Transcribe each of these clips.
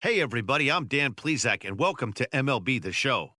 Hey, everybody, I'm Dan Plezak, and welcome to MLB The Show.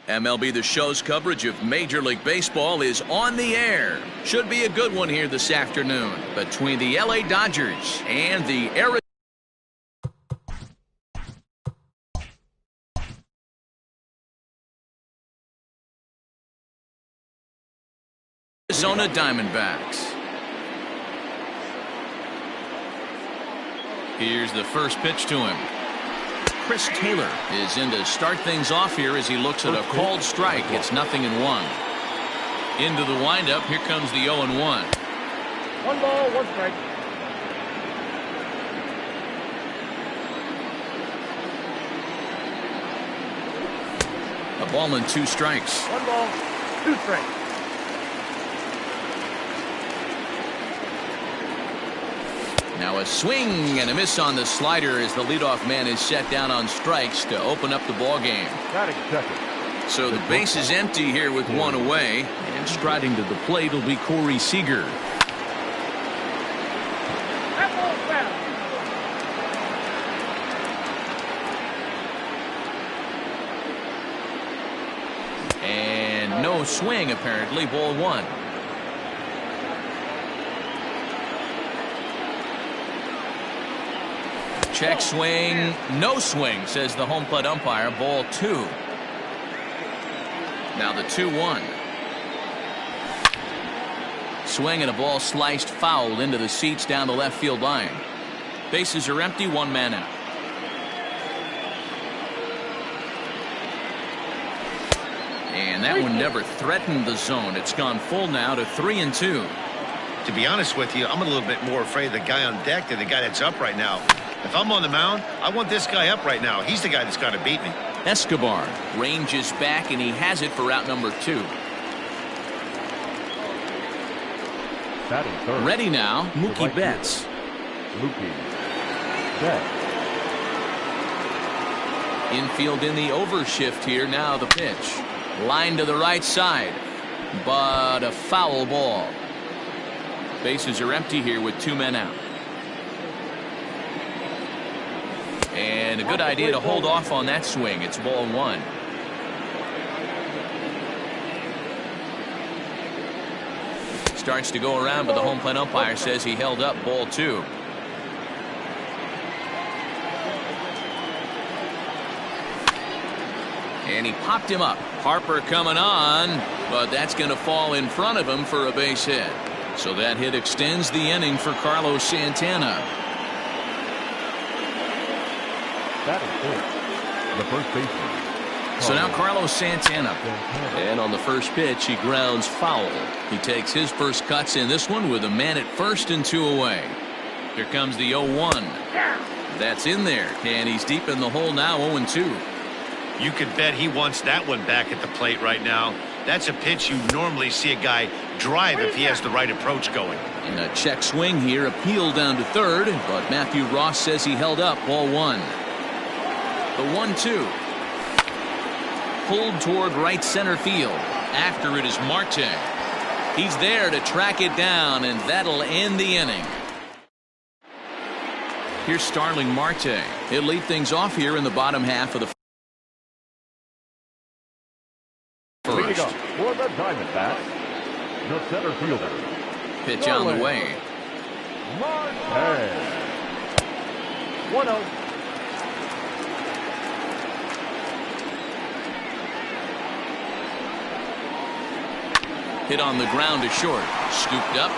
MLB The Show's coverage of Major League Baseball is on the air. Should be a good one here this afternoon between the LA Dodgers and the Arizona Diamondbacks. Here's the first pitch to him. Chris Taylor is in to start things off here as he looks at a called strike. It's 0-1. Into the windup. Here comes the 0-1. 1 ball, 1 strike. A ball and 2 strikes. 1 ball, 2 strikes. Now a swing and a miss on the slider as the leadoff man is set down on strikes to open up the ball game. Batting second. So the base is empty here with 1 away, and striding to the plate will be Corey Seager. That ball's foul. And no swing apparently. Ball 1. Check swing, no swing, says the home plate umpire. Ball 2. Now the 2-1. Swing and a ball sliced foul into the seats down the left field line. Bases are empty, 1 man out. And that one never threatened the zone. It's gone full now to 3-2. To be honest with you, I'm a little bit more afraid of the guy on deck than the guy that's up right now. If I'm on the mound, I want this guy up right now. He's the guy that's got to beat me. Escobar ranges back, and he has it for out number 2. Batting third. Ready now, Mookie Betts. Mookie Betts. Infield in the overshift here. Now the pitch. Line to the right side, but a foul ball. Bases are empty here with 2 men out. And a good idea to hold off on that swing. It's ball 1. Starts to go around, but the home plate umpire says he held up. Ball 2. And he popped him up. Harper coming on, but that's going to fall in front of him for a base hit. So that hit extends the inning for Carlos Santana. Batting fourth, the first baseman. So now Carlos Santana. And on the first pitch, he grounds foul. He takes his first cuts in this one with a man at first and 2 away. Here comes the 0-1. That's in there, and he's deep in the hole now, 0-2. You could bet he wants that one back at the plate right now. That's a pitch you normally see a guy drive if he has the right approach going. And a check swing here, appeal down to third, but Matthew Ross says he held up, ball 1. The 1-2. Pulled toward right center field. After it is Marte. He's there to track it down, and that'll end the inning. Here's Starling Marte. He'll lead things off here in the bottom half of the Leading first. up for the Diamondbacks, the center fielder. Pitch on the way. Marte. 1-0. Hit on the ground to short. Scooped up.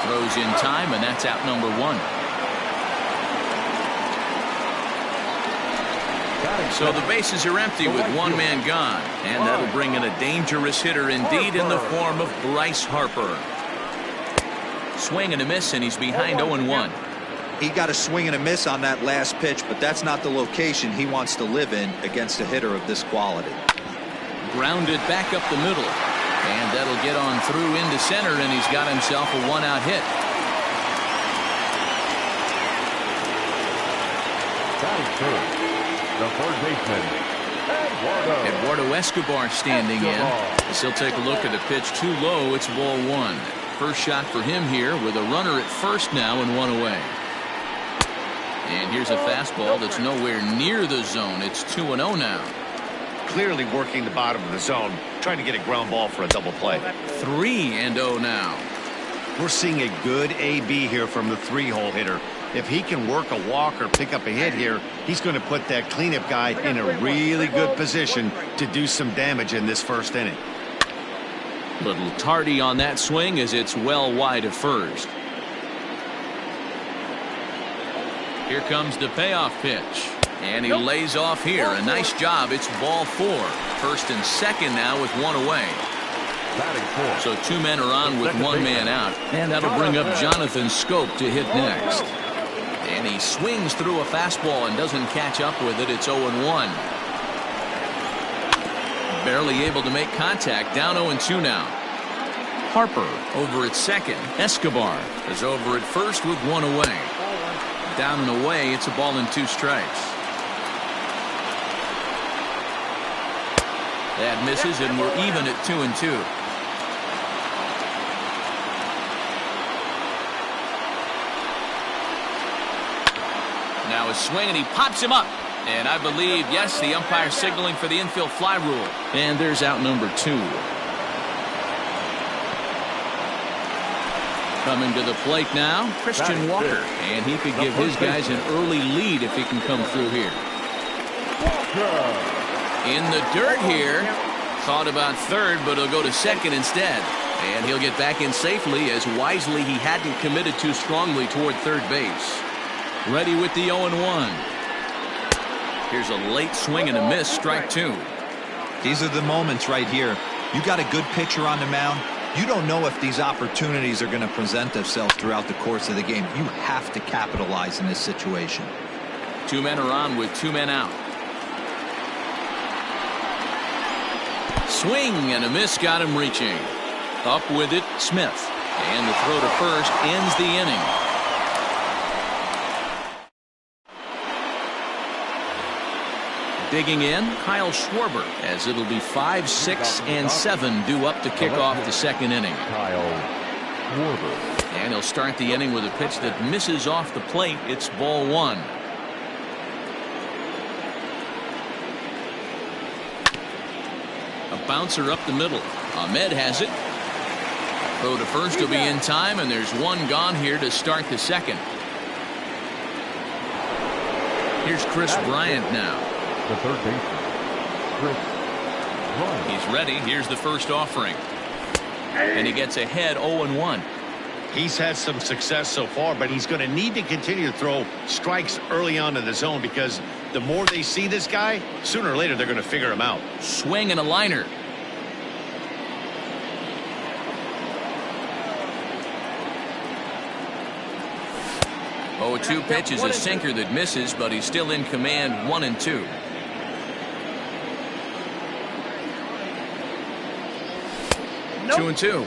Throws in time, and that's out number 1. So the bases are empty with one man gone. And that'll bring in a dangerous hitter indeed in the form of Bryce Harper. Swing and a miss, and he's behind 0-1. He got a swing and a miss on that last pitch, but that's not the location he wants to live in against a hitter of this quality. Grounded back up the middle. And that'll get on through into center, and he's got himself a 1-out hit. Batting third, the third baseman, Eduardo Escobar standing in as he'll take a look at a pitch too low. It's ball 1. First shot for him here with a runner at first now and 1 away. And here's a fastball that's nowhere near the zone. It's 2-0 now. Clearly working the bottom of the zone, trying to get a ground ball for a double play. 3-0 now. We're seeing a good AB here from the 3-hole hitter. If he can work a walk or pick up a hit here, he's going to put that cleanup guy in a really good position to do some damage in this first inning. Little tardy on that swing as it's well wide of first. Here comes the payoff pitch. And he lays off here. A nice job. It's ball 4. First and second now with 1 away. So 2 men are on with 1 man out. And that'll bring up Jonathan Scope to hit next. And he swings through a fastball and doesn't catch up with it. It's 0-1. Barely able to make contact. Down 0-2 now. Harper over at second. Escobar is over at first with 1 away. Down and away. It's a ball and 2 strikes. That misses, and we're even at 2-2. Now a swing, and he pops him up. And I believe, yes, the umpire signaling for the infield fly rule. And there's out number 2. Coming to the plate now, Christian Walker. And he could give his guys an early lead if he can come through here. In the dirt here. Thought about third, but he'll go to second instead. And he'll get back in safely as wisely he hadn't committed too strongly toward third base. Ready with the 0-1. Here's a late swing and a miss, strike 2. These are the moments right here. You got a good pitcher on the mound. You don't know if these opportunities are going to present themselves throughout the course of the game. You have to capitalize in this situation. 2 men are on with 2 men out. Swing and a miss got him reaching. Up with it, Smith. And the throw to first ends the inning. Digging in, Kyle Schwarber, as it'll be 5, 6, and 7 due up to kick off the second inning. Kyle Schwarber. And he'll start the inning with a pitch that misses off the plate. It's ball 1. A bouncer up the middle. Ahmed has it. Throw to first will be in time, and there's 1 gone here to start the second. Here's Chris Bryant now. The third baseman, Chris Bryant. He's ready. Here's the first offering. and he gets ahead 0-1. He's had some success so far, but he's going to need to continue to throw strikes early on in the zone because the more they see this guy, sooner or later they're going to figure him out. Swing and a liner. Oh, 2 pitch is a sinker that misses, but he's still in command, 1-2. Nope. 2-2.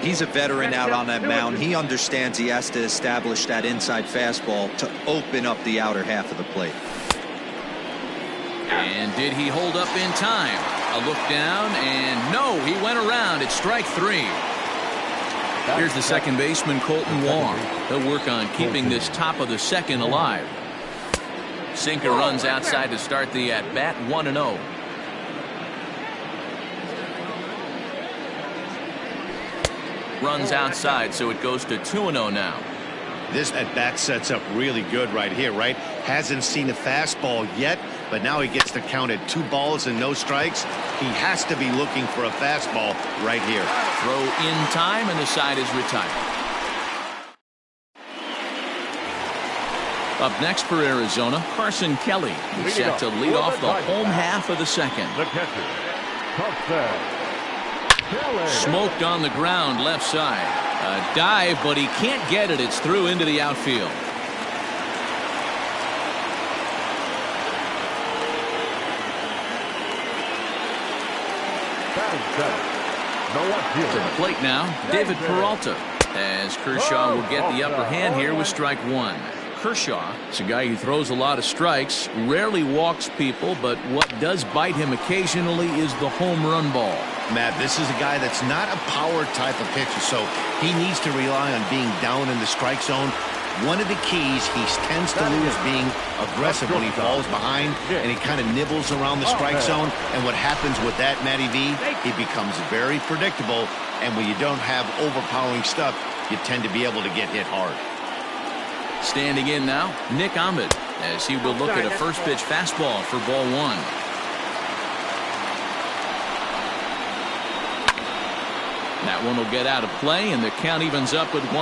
He's a veteran out on that mound. He understands he has to establish that inside fastball to open up the outer half of the plate. And did he hold up in time? A look down, and no, he went around. It's strike 3. Here's the second baseman, Colton Wong. He'll work on keeping this top of the second alive. Sinker runs outside to start the at-bat, 1-0. Runs outside, so it goes to 2-0 now. This at-bat sets up really good right here, right? Hasn't seen a fastball yet, but now he gets to count at 2 balls and no strikes. He has to be looking for a fastball right here. Throw in time, and the side is retired. Up next for Arizona, Carson Kelly. He's set to lead off the home half of the second. The catcher, Carson. Smoked on the ground left side. A dive, but he can't get it. It's through into the outfield. To the plate now, David Peralta, as Kershaw will get the upper hand here with strike 1. Kershaw is a guy who throws a lot of strikes, rarely walks people, but what does bite him occasionally is the home run ball. Matt, this is a guy that's not a power type of pitcher, so he needs to rely on being down in the strike zone. One of the keys, he tends to lose being aggressive when he falls behind, and he kind of nibbles around the strike zone. And what happens with that, Matty V, he becomes very predictable, and when you don't have overpowering stuff, you tend to be able to get hit hard. Standing in now, Nick Ahmed, as he will look at a first pitch fastball for ball 1. That one will get out of play, and the count evens up at 1-1.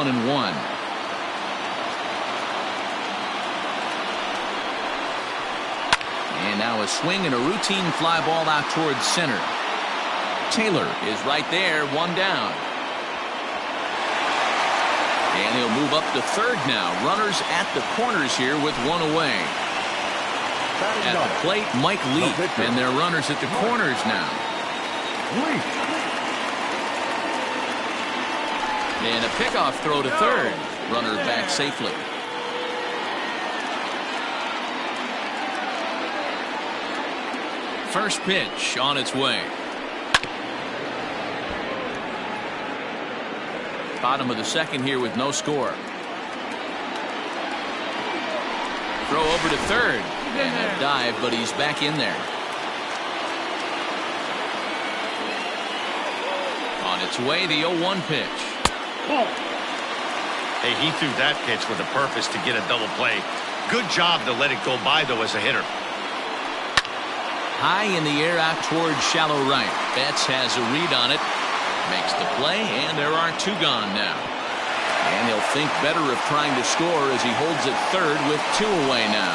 And now a swing and a routine fly ball out towards center. Taylor is right there, 1 down. And he'll move up to third now. Runners at the corners here with 1 away. At the plate, Mike Leake, and their runners at the corners now. And a pickoff throw to third. Runner back safely. First pitch on its way. Bottom of the second here with no score. Throw over to third. And a dive, but he's back in there. On its way, the 0-1 pitch. Hey, he threw that pitch with a purpose to get a double play. Good job to let it go by, though, as a hitter. High in the air out towards shallow right. Betts has a read on it. Makes the play, and there are 2 gone now. And he'll think better of trying to score as he holds it third with 2 away now.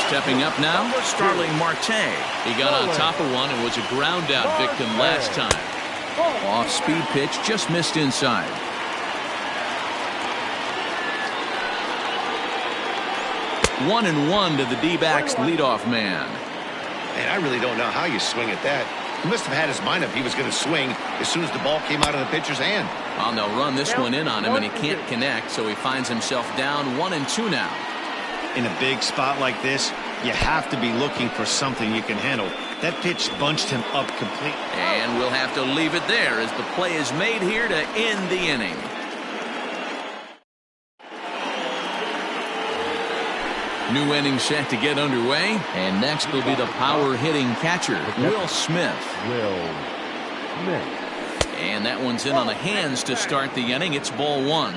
Stepping up now, Starling Marte. He got on top of one and was a ground out victim last time. Off-speed pitch, just missed inside. One and one to the D-backs leadoff man. And I really don't know how you swing at that. He must have had his mind up he was going to swing as soon as the ball came out of the pitcher's hand. Well, they'll run this one in on him, and he can't connect, so he finds himself down 1-2 now. In a big spot like this, you have to be looking for something you can handle. That pitch bunched him up completely. And we'll have to leave it there as the play is made here to end the inning. New inning set to get underway, and next will be the power-hitting catcher, Will Smith. And that one's in on the hands to start the inning. It's ball 1.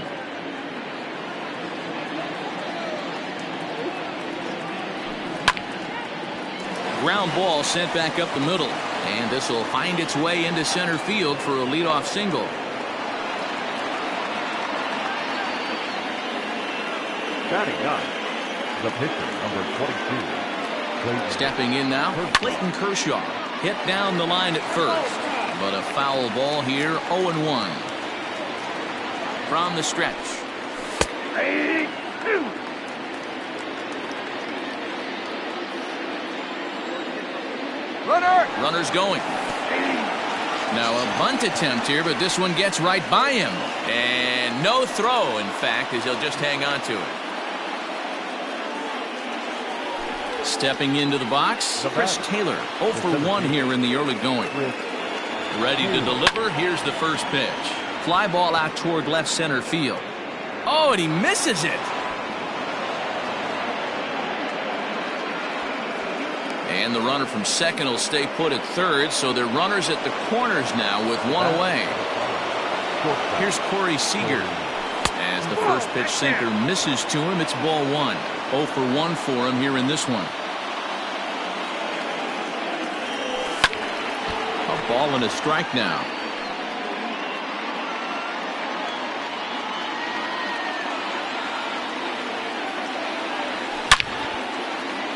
Ground ball sent back up the middle. And this will find its way into center field for a leadoff single. Batting ninth, the pitcher, number 22. Stepping in now, Clayton Kershaw. Hit down the line at first, but a foul ball here, 0-1. From the stretch. Runner's going. Now a bunt attempt here, but this one gets right by him. And no throw, in fact, as he'll just hang on to it. Stepping into the box, Chris Taylor, 0 for 1 here in the early going. Ready to deliver. Here's the first pitch. Fly ball out toward left center field. Oh, and he misses it. And the runner from second will stay put at third, so they're runners at the corners now with one away. Here's Corey Seager. As the first pitch sinker misses to him, it's ball one. 0 for 1 for him here in this one. A ball and a strike now.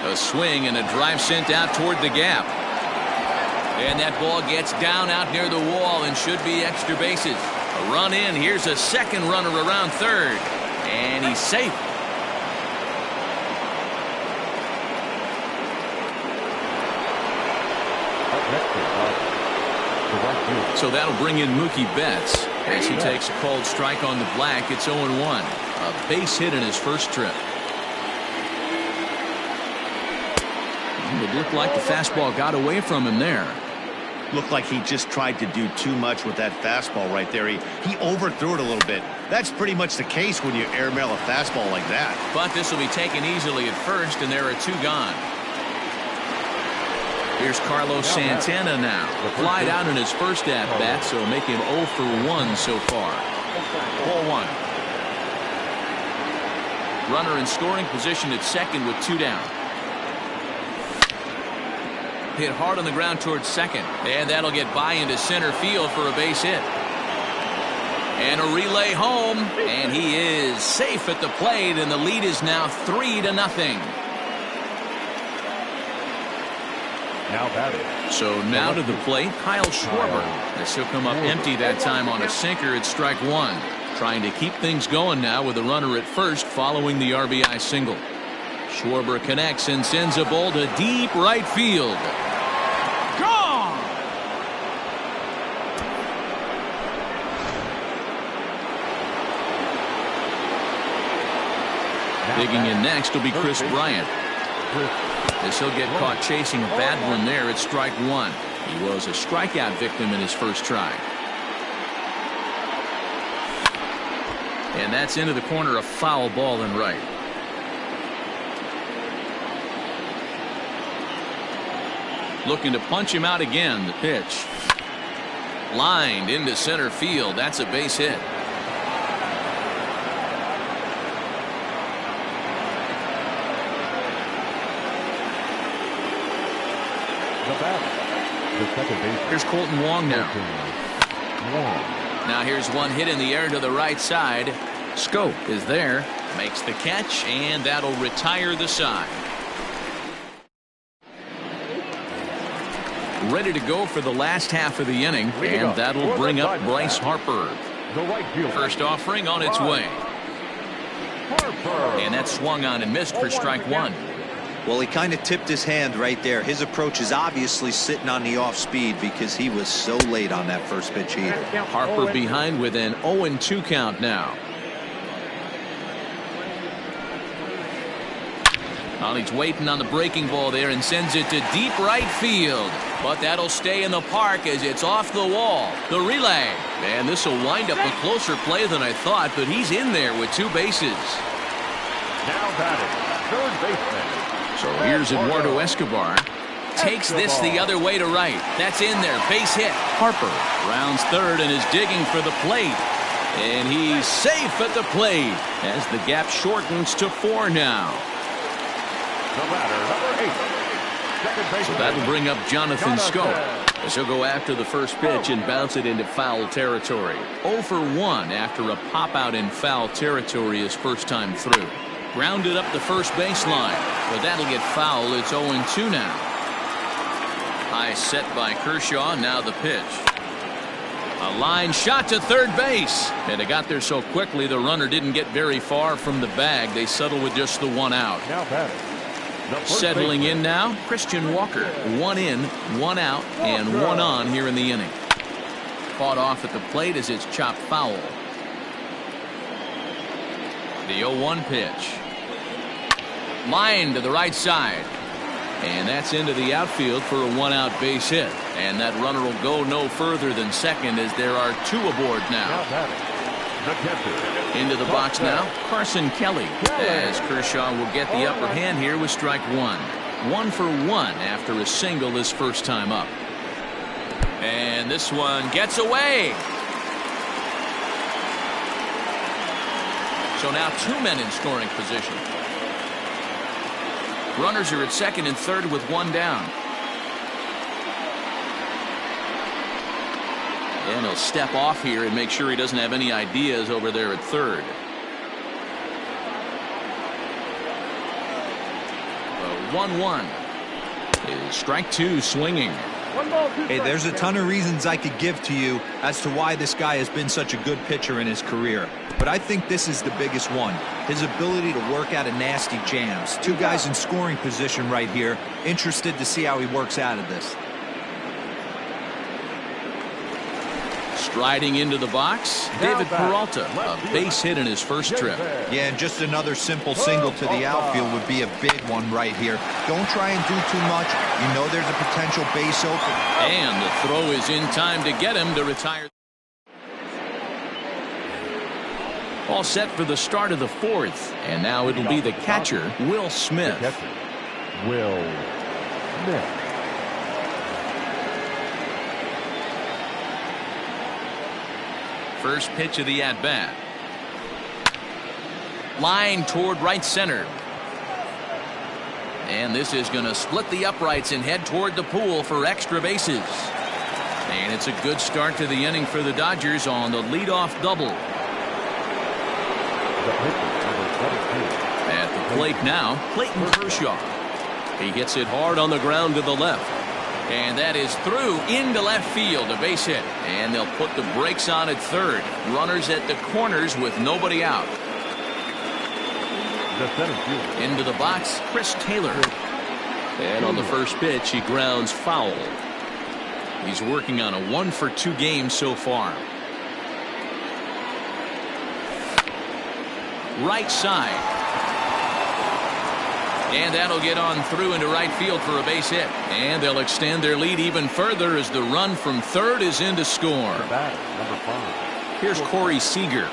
A swing and a drive sent out toward the gap. And that ball gets down out near the wall and should be extra bases. A run in. Here's a second runner around third. And he's safe. So that'll bring in Mookie Betts as he takes a called strike on the black. It's 0-1. A base hit in his first trip. It looked like the fastball got away from him there. Looked like he just tried to do too much with that fastball right there. He overthrew it a little bit. That's pretty much the case when you airmail a fastball like that. But this will be taken easily at first, and there are two gone. Here's Carlos Santana now. Flied out in his first at-bat, so make him 0 for 1 so far. Ball one. Runner in scoring position at second with 2 down. Hit hard on the ground towards second, and that'll get by into center field for a base hit. And a relay home, and he is safe at the plate, and the lead is now 3-0. Now batting. So now to the plate, Kyle Schwarber. As he'll come up empty that time on a sinker at strike one. Trying to keep things going now with a runner at first following the RBI single. Schwarber connects and sends a ball to deep right field. Gone! Digging in next will be Chris Bryant. As he'll get caught chasing a bad one there at strike one. He was a strikeout victim in his first try. And that's into the corner, a foul ball and right. Looking to punch him out again. The pitch. Lined into center field. That's a base hit. Here's Colton Wong now. Now here's one hit in the air to the right side. Scope is there. Makes the catch, and that'll retire the side. Ready to go for the last half of the inning, and that'll bring up Bryce Harper. First offering on its way. And that swung on and missed for strike one. Well, he kind of tipped his hand right there. His approach is obviously sitting on the off speed because he was so late on that first pitch heat. Harper behind with an 0-2 count now. Well, he's waiting on the breaking ball there and sends it to deep right field. But that'll stay in the park as it's off the wall. The relay. And this will wind up a closer play than I thought, but he's in there with 2 bases. Now batting, third baseman. So here's Eduardo Escobar. Takes this the other way to right. That's in there. Base hit. Harper rounds third and is digging for the plate. And he's safe at the plate as the gap shortens to 4 now. The batter, number 8. Second baseman. So that'll bring up Jonathan Scope. As he'll go after the first pitch and bounce it into foul territory. 0 for 1 after a pop out in foul territory his first time through. Grounded up the first baseline, but that'll get foul. It's 0-2 now. High set by Kershaw. Now the pitch. A line shot to third base, and it got there so quickly the runner didn't get very far from the bag. They settle with just the one out. Now batting. Settling in now, Christian Walker. 1 in, 1 out, and 1 on here in the inning. Fought off at the plate as it's chopped foul. The 0-1 pitch. Line to the right side. And that's into the outfield for a 1-out base hit. And that runner will go no further than second as there are 2 aboard now. Into the box now, Carson Kelly, as Kershaw will get the upper hand here with strike 1. 1 for 1 after a single his first time up. And this one gets away. So now 2 men in scoring position. Runners are at second and third with 1 down. And he'll step off here and make sure he doesn't have any ideas over there at third. 1-1 is strike 2 swinging. Hey, there's a ton of reasons I could give to you as to why this guy has been such a good pitcher in his career. But I think this is the biggest one. His ability to work out of nasty jams. 2 guys in scoring position right here. Interested to see how he works out of this. Striding into the box, David Peralta, a base hit in his first trip. Yeah, and just another simple single to the outfield would be a big one right here. Don't try and do too much. You know there's a potential base open. And the throw is in time to get him to retire. All set for the start of the 4th. And now it'll be the catcher, Will Smith. Will Smith. First pitch of the at-bat. Line toward right center. And this is going to split the uprights and head toward the pool for extra bases. And it's a good start to the inning for the Dodgers on the leadoff double. At the plate now, Clayton Kershaw. He hits it hard on the ground to the left. And that is through into left field, a base hit. And they'll put the brakes on at third. Runners at the corners with nobody out. Into the box, Chris Taylor. And on the first pitch, he grounds foul. He's working on a 1 for 2 game so far. Right side. And that'll get on through into right field for a base hit. And they'll extend their lead even further as the run from third is in to score. Here's Corey Seager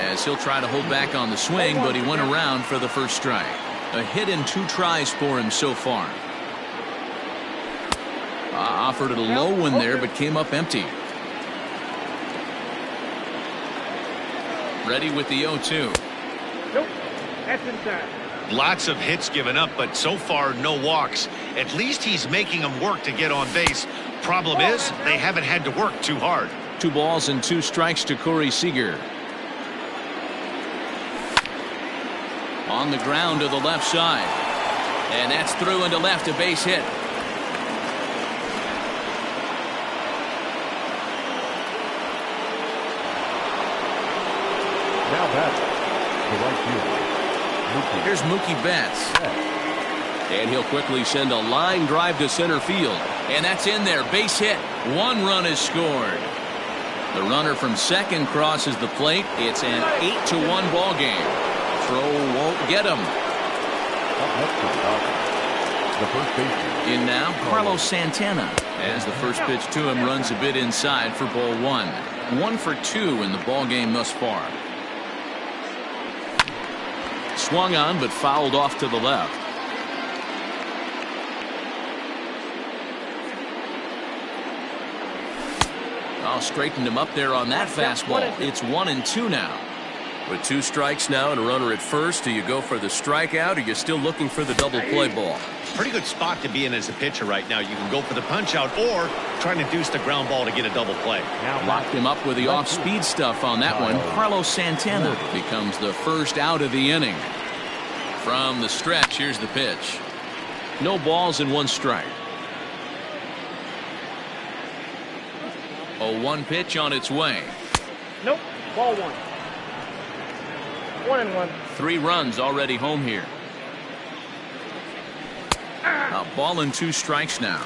as he'll try to hold back on the swing, but he went around for the first strike. A hit in 2 tries for him so far. Offered it a low one there, but came up empty. Ready with the 0-2. Nope, that's inside. Lots of hits given up, but so far no walks. At least he's making them work to get on base. Problem is, they haven't had to work too hard. 2 balls and 2 strikes to Corey Seager. On the ground to the left side. And that's through into left, a base hit. Now back to right field. Here's Mookie Betts. And he'll quickly send a line drive to center field. And that's in there. Base hit. 1 run is scored. The runner from second crosses the plate. It's an 8-1 ball game. Throw won't get him. In now, Carlos Santana. As the first pitch to him runs a bit inside for ball 1. 1 for 2 in the ball game thus far. Swung on, but fouled off to the left. Oh, straightened him up there on that fastball. It's 1-2 now. With 2 strikes now and a runner at first, do you go for the strikeout or you're still looking for the double play ball? Pretty good spot to be in as a pitcher right now. You can go for the punch out or try to deuce the ground ball to get a double play. Locked him up with the off-speed stuff on that one. Carlos Santana becomes the first out of the inning. From the stretch, here's the pitch. No balls and 1 strike. 0-1 pitch on its way. Nope. Ball 1. 1-1. 3 runs already home here. A ball and 2 strikes now.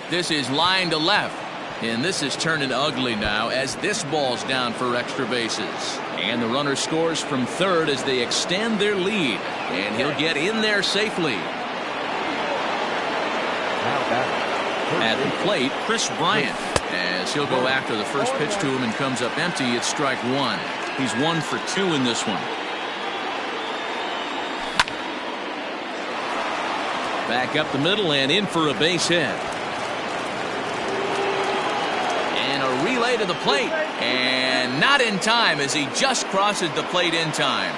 This is line to left. And this is turning ugly now as this ball's down for extra bases. And the runner scores from third as they extend their lead. And he'll get in there safely. At the plate, Chris Bryant, as he'll go after the first pitch to him and comes up empty. It's strike 1. He's 1 for 2 in this one. Back up the middle and in for a base hit. And a relay to the plate. And not in time as he just crosses the plate in time.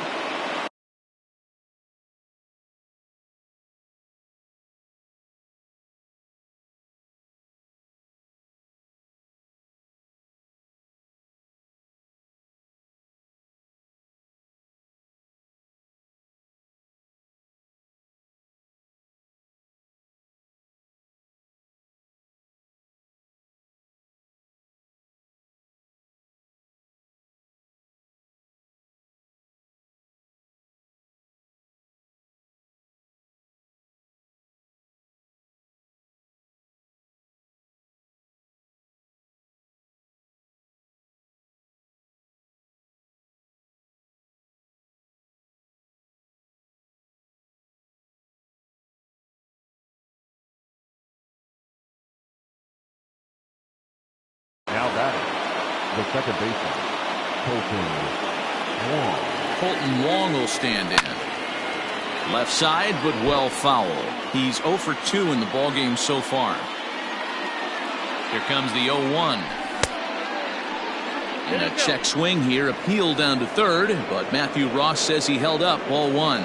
Now batting, the second baseman, Colton Wong will stand in. Left side, but well foul. He's 0 for 2 in the ballgame so far. Here comes the 0-1. And a check swing here, appeal down to third, but Matthew Ross says he held up. Ball 1.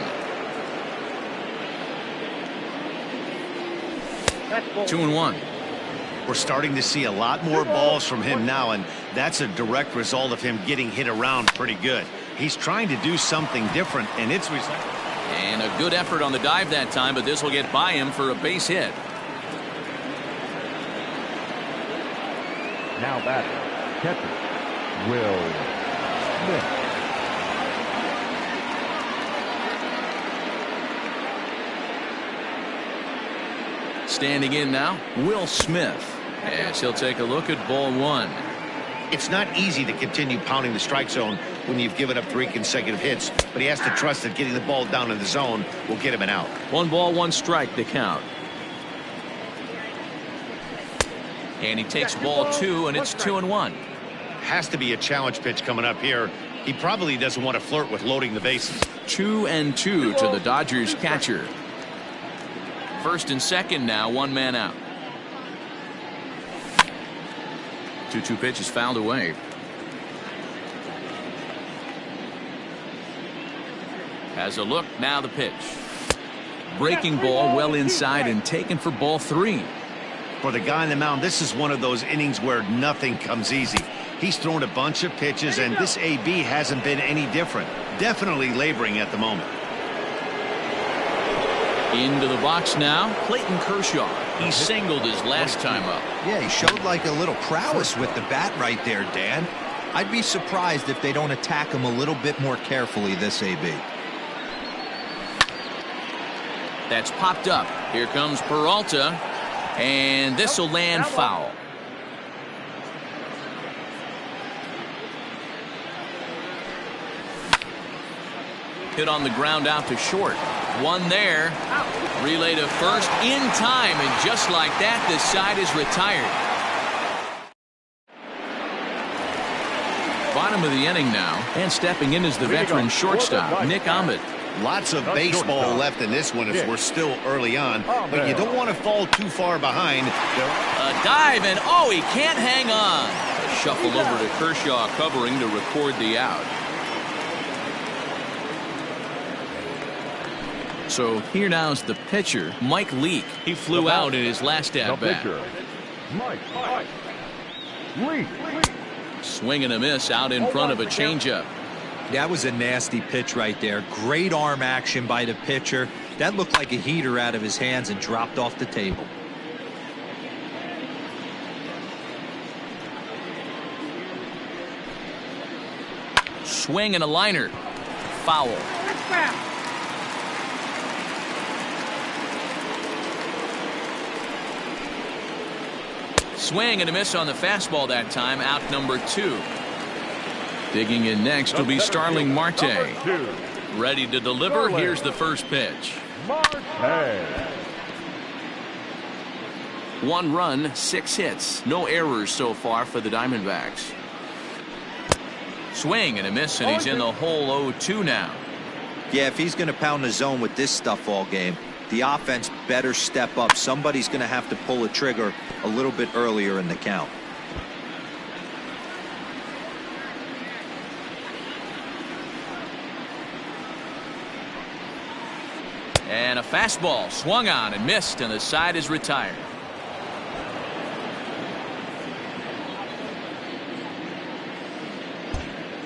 2-1. We're starting to see a lot more balls from him now, and that's a direct result of him getting hit around pretty good. He's trying to do something different, and it's resulting. And a good effort on the dive that time, but this will get by him for a base hit. now batting, catcher, Will Smith. Standing in now, Will Smith, as he'll take a look at ball 1. It's not easy to continue pounding the strike zone when you've given up 3 consecutive hits, but he has to trust that getting the ball down in the zone will get him an out. 1 ball, 1 strike to count. And he takes ball 2, and it's 2-1. Has to be a challenge pitch coming up here. He probably doesn't want to flirt with loading the bases. 2-2 to the Dodgers catcher. First and second now, 1 man out. 2-2 pitch is fouled away. Has a look, now the pitch. Breaking ball well inside and taken for ball 3. For the guy on the mound, this is one of those innings where nothing comes easy. He's thrown a bunch of pitches, and this AB hasn't been any different. Definitely laboring at the moment. Into the box now, Clayton Kershaw. He singled his last time up. Yeah, he showed like a little prowess with the bat right there, Dan. I'd be surprised if they don't attack him a little bit more carefully, this AB. That's popped up. Here comes Peralta, and this will land foul. Hit on the ground out to short. 1 there. Relay to first in time, and just like that, this side is retired. Bottom of the inning now, and stepping in is the veteran shortstop, Nick Ahmed. Lots of A baseball shortstop. left in this one as Yeah. we're still early on, Oh, but you man. don't want to fall too far behind. A dive, and oh, he can't hang on. Shuffle over to Kershaw covering to record the out. So here now's the pitcher, Mike Leake. He flew out in his last The at-bat. pitcher, Mike Leake. Swing and a miss out in front of a changeup. That was a nasty pitch right there. Great arm action by the pitcher. That looked like a heater out of his hands and dropped off the table. Swing and a liner. Foul. That's foul. Swing and a miss on the fastball that time. Out number 2. Digging in next will be Starling Marte. Number 2, Ready to deliver. Starling. Here's the first pitch. Marte. 1 run, 6 hits. No errors so far for the Diamondbacks. Swing and a miss, and he's in the hole 0-2 now. Yeah, if he's going to pound the zone with this stuff all game, the offense better step up. Somebody's going to have to pull a trigger a little bit earlier in the count. And a fastball swung on and missed, and the side is retired.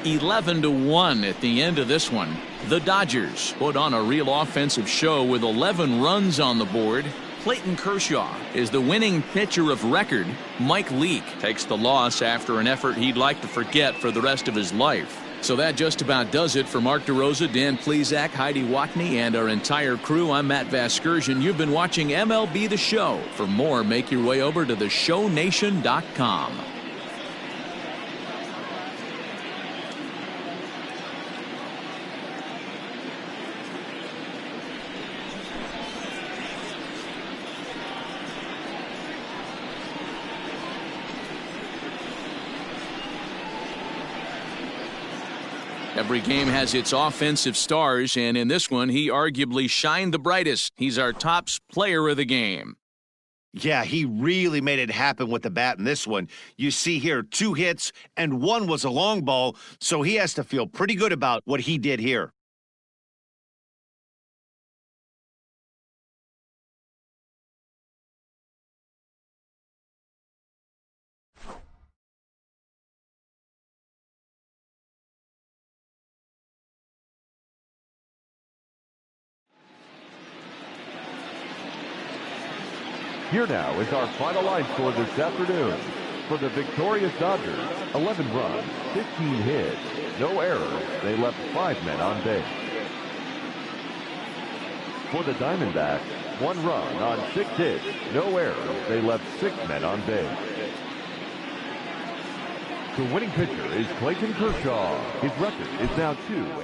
(11-1) at the end of this one. The Dodgers put on a real offensive show with 11 runs on the board. Clayton Kershaw is the winning pitcher of record. Mike Leake takes the loss after an effort he'd like to forget for the rest of his life. So that just about does it for Mark DeRosa, Dan Plesac, Heidi Watney, and our entire crew. I'm Matt Vasgersian. You've been watching MLB The Show. For more, make your way over to theshownation.com. Every game has its offensive stars, and in this one, he arguably shined the brightest. He's our top player of the game. Yeah, he really made it happen with the bat in this one. You see here 2 hits, and 1 was a long ball, so he has to feel pretty good about what he did here. Here now is our final line score this afternoon. For the victorious Dodgers, 11 runs, 15 hits, no errors. They left 5 men on base. For the Diamondbacks, 1 run on 6 hits, no errors. They left 6 men on base. The winning pitcher is Clayton Kershaw. His record is now 2-0.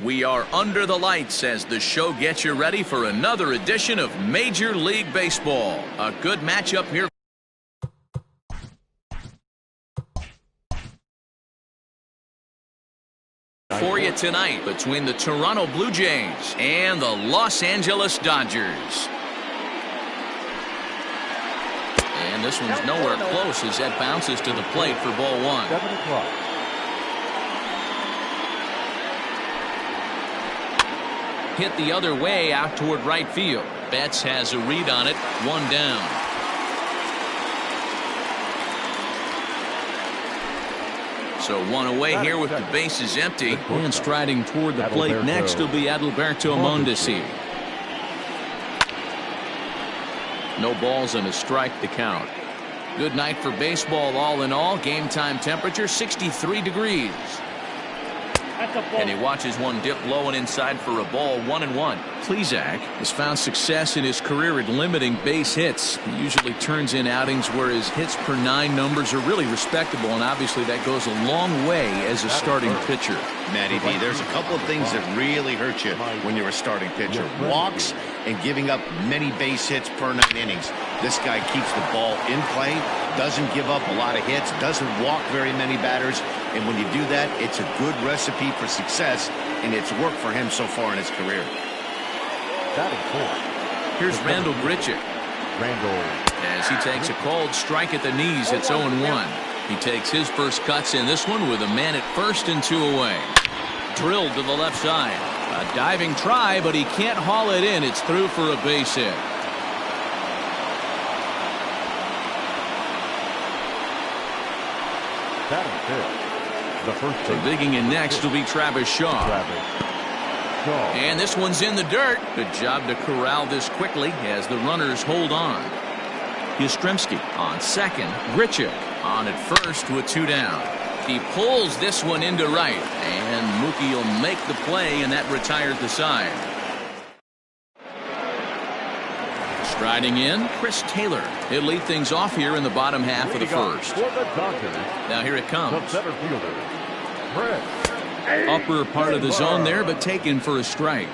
We are under the lights as the show gets you ready for another edition of Major League Baseball. A good matchup here for you tonight between the Toronto Blue Jays and the Los Angeles Dodgers. And this one's nowhere close as that bounces to the plate for ball one. 7 o'clock. Hit the other way out toward right field. Betts has a read on it. One down. So one away here with the bases empty. And striding toward the plate next will be Adalberto Mondesi. No balls and a strike to count. Good night for baseball all in all. Game time temperature 63 degrees. And he watches one dip low and inside for a ball. 1-1. Plesac has found success in his career at limiting base hits. He usually turns in outings where his hits per 9 numbers are really respectable, and obviously that goes a long way as a starting pitcher. Matty B, there's a couple of things that really hurt you when you're a starting pitcher. Walks and giving up many base hits per 9 innings. This guy keeps the ball in play, doesn't give up a lot of hits, doesn't walk very many batters, and when you do that, it's a good recipe for success, and it's worked for him so far in his career. Here's Randall Grichuk. As he takes a cold strike at the knees, it's 0-1. He takes his first cuts in this one with a man at first and 2 away. Drilled to the left side. A diving try, but he can't haul it in. It's through for a base hit. So digging in next will be Travis Shaw. And this one's in the dirt. Good job to corral this quickly as the runners hold on. Yastrzemski on second. Grichuk on at first with 2 down. He pulls this one into right, and Mookie will make the play, and that retired the side. Striding in, Chris Taylor. He'll lead things off here in the bottom half of the first. Now here it comes. Upper part of the zone there, but taken for a strike.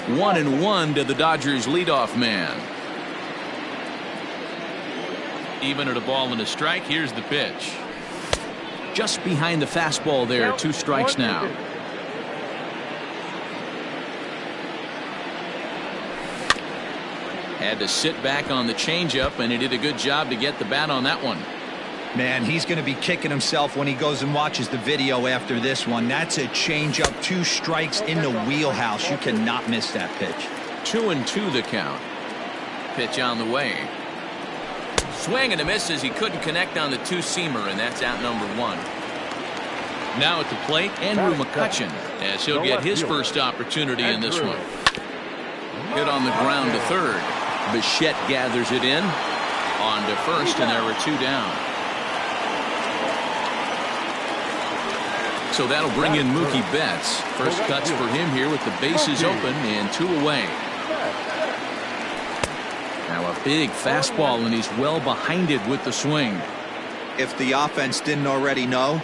1-1 to the Dodgers leadoff man. Even at a ball and a strike, here's the pitch. Just behind the fastball there, 2 strikes now. Had to sit back on the changeup, and he did a good job to get the bat on that one. Man, he's going to be kicking himself when he goes and watches the video after this one. That's a changeup, 2 strikes in the wheelhouse. You cannot miss that pitch. 2-2 the count. Pitch on the way. Swing and a miss as he couldn't connect on the 2-seamer, and that's out number 1. Now at the plate, Andrew McCutchen, as he'll get his first opportunity in this one. Hit on the ground to third. Bichette gathers it in. On to first, and there were 2 down. So that'll bring in Mookie Betts. First cuts for him here with the bases open and 2 away. Now a big fastball, and he's well behind it with the swing. If the offense didn't already know,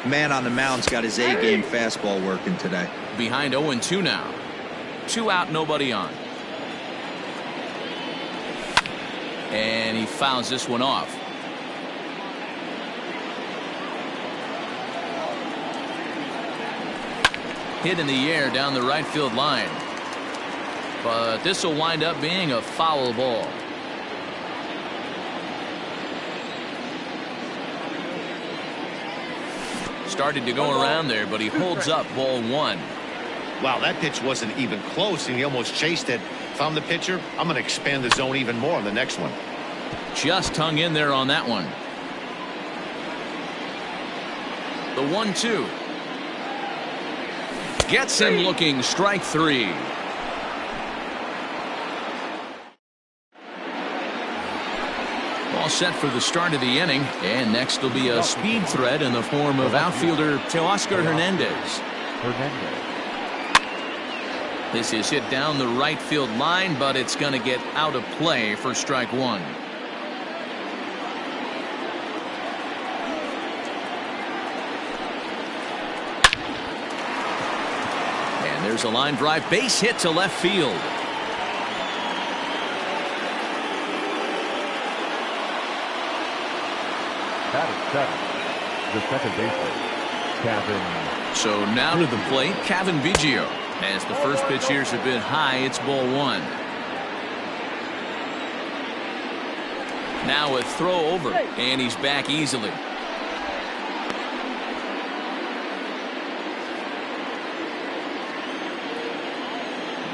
man on the mound's got his A-game fastball working today. Behind 0-2 now. 2 out, nobody on. And he fouls this one off. Hit in the air down the right field line. But this will wind up being a foul ball. Started to go around there, but he holds up ball 1. Wow, that pitch wasn't even close, and he almost chased it. If I'm the pitcher, I'm going to expand the zone even more on the next one. Just hung in there on that one. The 1-2. Gets him looking, strike 3. All set for the start of the inning, and next will be a speed threat in the form of outfielder Teoscar Hernandez. This is hit down the right field line, but it's going to get out of play for strike 1. There's a line drive base hit to left field. Batting seventh, the second baseman, Kevin. So now to the plate, Kevin Biggio. As the first pitch here is a bit high, it's ball one. Now a throw over, and he's back easily.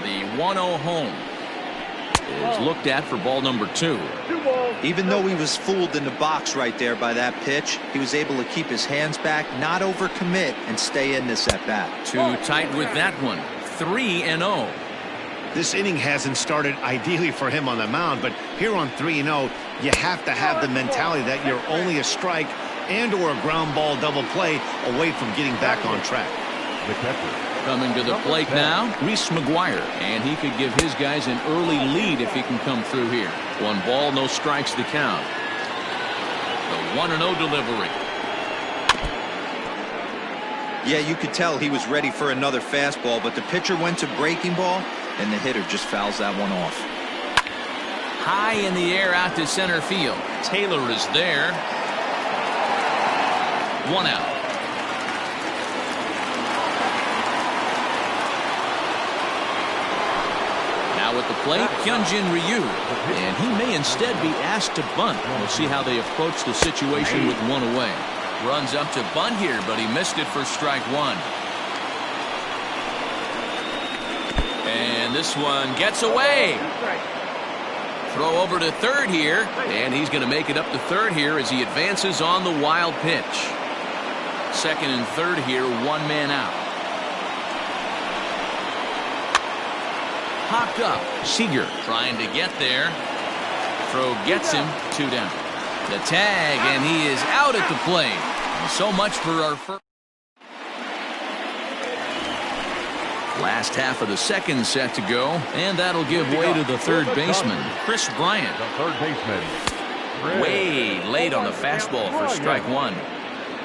The 1-0 home is looked at for ball number 2. Even though he was fooled in the box right there by that pitch, he was able to keep his hands back, not overcommit, and stay in this at bat. Too tight with that one. 3-0. This inning hasn't started ideally for him on the mound, but here on 3-0, you have to have the mentality that you're only a strike and or a ground ball double play away from getting back on track. The catcher. Coming to the plate now, Reese McGuire, and he could give his guys an early lead if he can come through here. 1 ball, no strikes to count. The 1-0 delivery. Yeah, you could tell he was ready for another fastball, but the pitcher went to breaking ball, and the hitter just fouls that one off. High in the air out to center field. Taylor is there. 1 out. Now at the plate, Hyunjin Ryu, and he may instead be asked to bunt. We'll see how they approach the situation with 1 away. Runs up to bunt here, but he missed it for strike 1. And this one gets away. Throw over to third here, and he's going to make it up to third here as he advances on the wild pitch. Second and third here, 1 man out. Hopped up. Seager trying to get there. Throw gets him. 2 down. The tag, and he is out at the plate. And so much for our first. Last half of the second set to go, and that'll give way to the third baseman, Chris Bryant. The third baseman. Way late on the fastball for strike 1.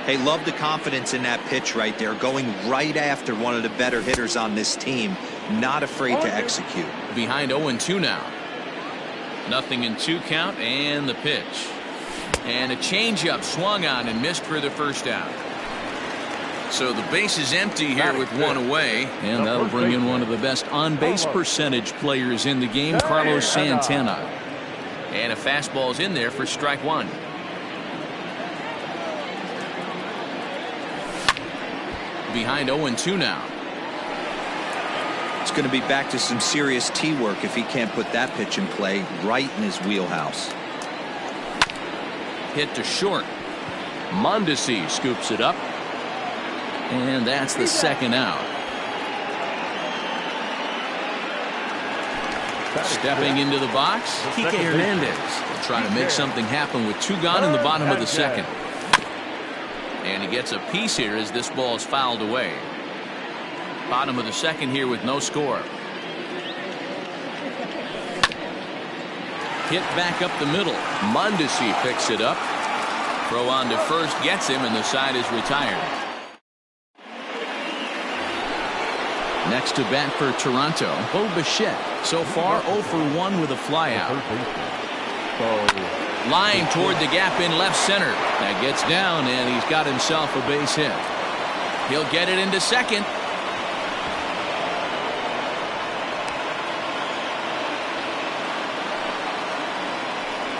Hey, love the confidence in that pitch right there, going right after one of the better hitters on this team, not afraid to execute. Behind 0-2 now. 0-2 count, and the pitch. And a changeup swung on and missed for the first out. So the base is empty here with 1 away, and that'll bring in one of the best on-base percentage players in the game, Carlos Santana. And a fastball's in there for strike 1. Behind 0-2 now. It's going to be back to some serious tee work if he can't put that pitch in play right in his wheelhouse. Hit to short. Mondesi scoops it up. And that's the second out. Stepping into the box, Kike Hernandez will try to make something happen with 2 gone in the bottom of the second. And he gets a piece here as this ball is fouled away. Bottom of the second here with no score. Hit back up the middle. Mondesi picks it up. Throw on to first gets him, and the side is retired. Next to bat for Toronto, Bo Bichette. So far 0 for 1 with a flyout. Line toward the gap in left center. That gets down, and he's got himself a base hit. He'll get it into second.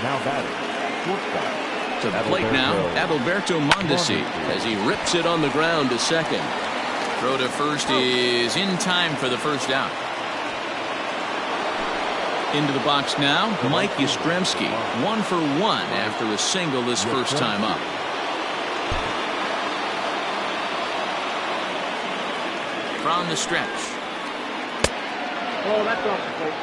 Now batting, shortstop. To the plate now, Adalberto Mondesi as he rips it on the ground to second. Throw to first is in time for the first out. Into the box now, Mike Yastrzemski, 1 for 1 after a single this first time up. From the stretch. Oh, that's off the plate.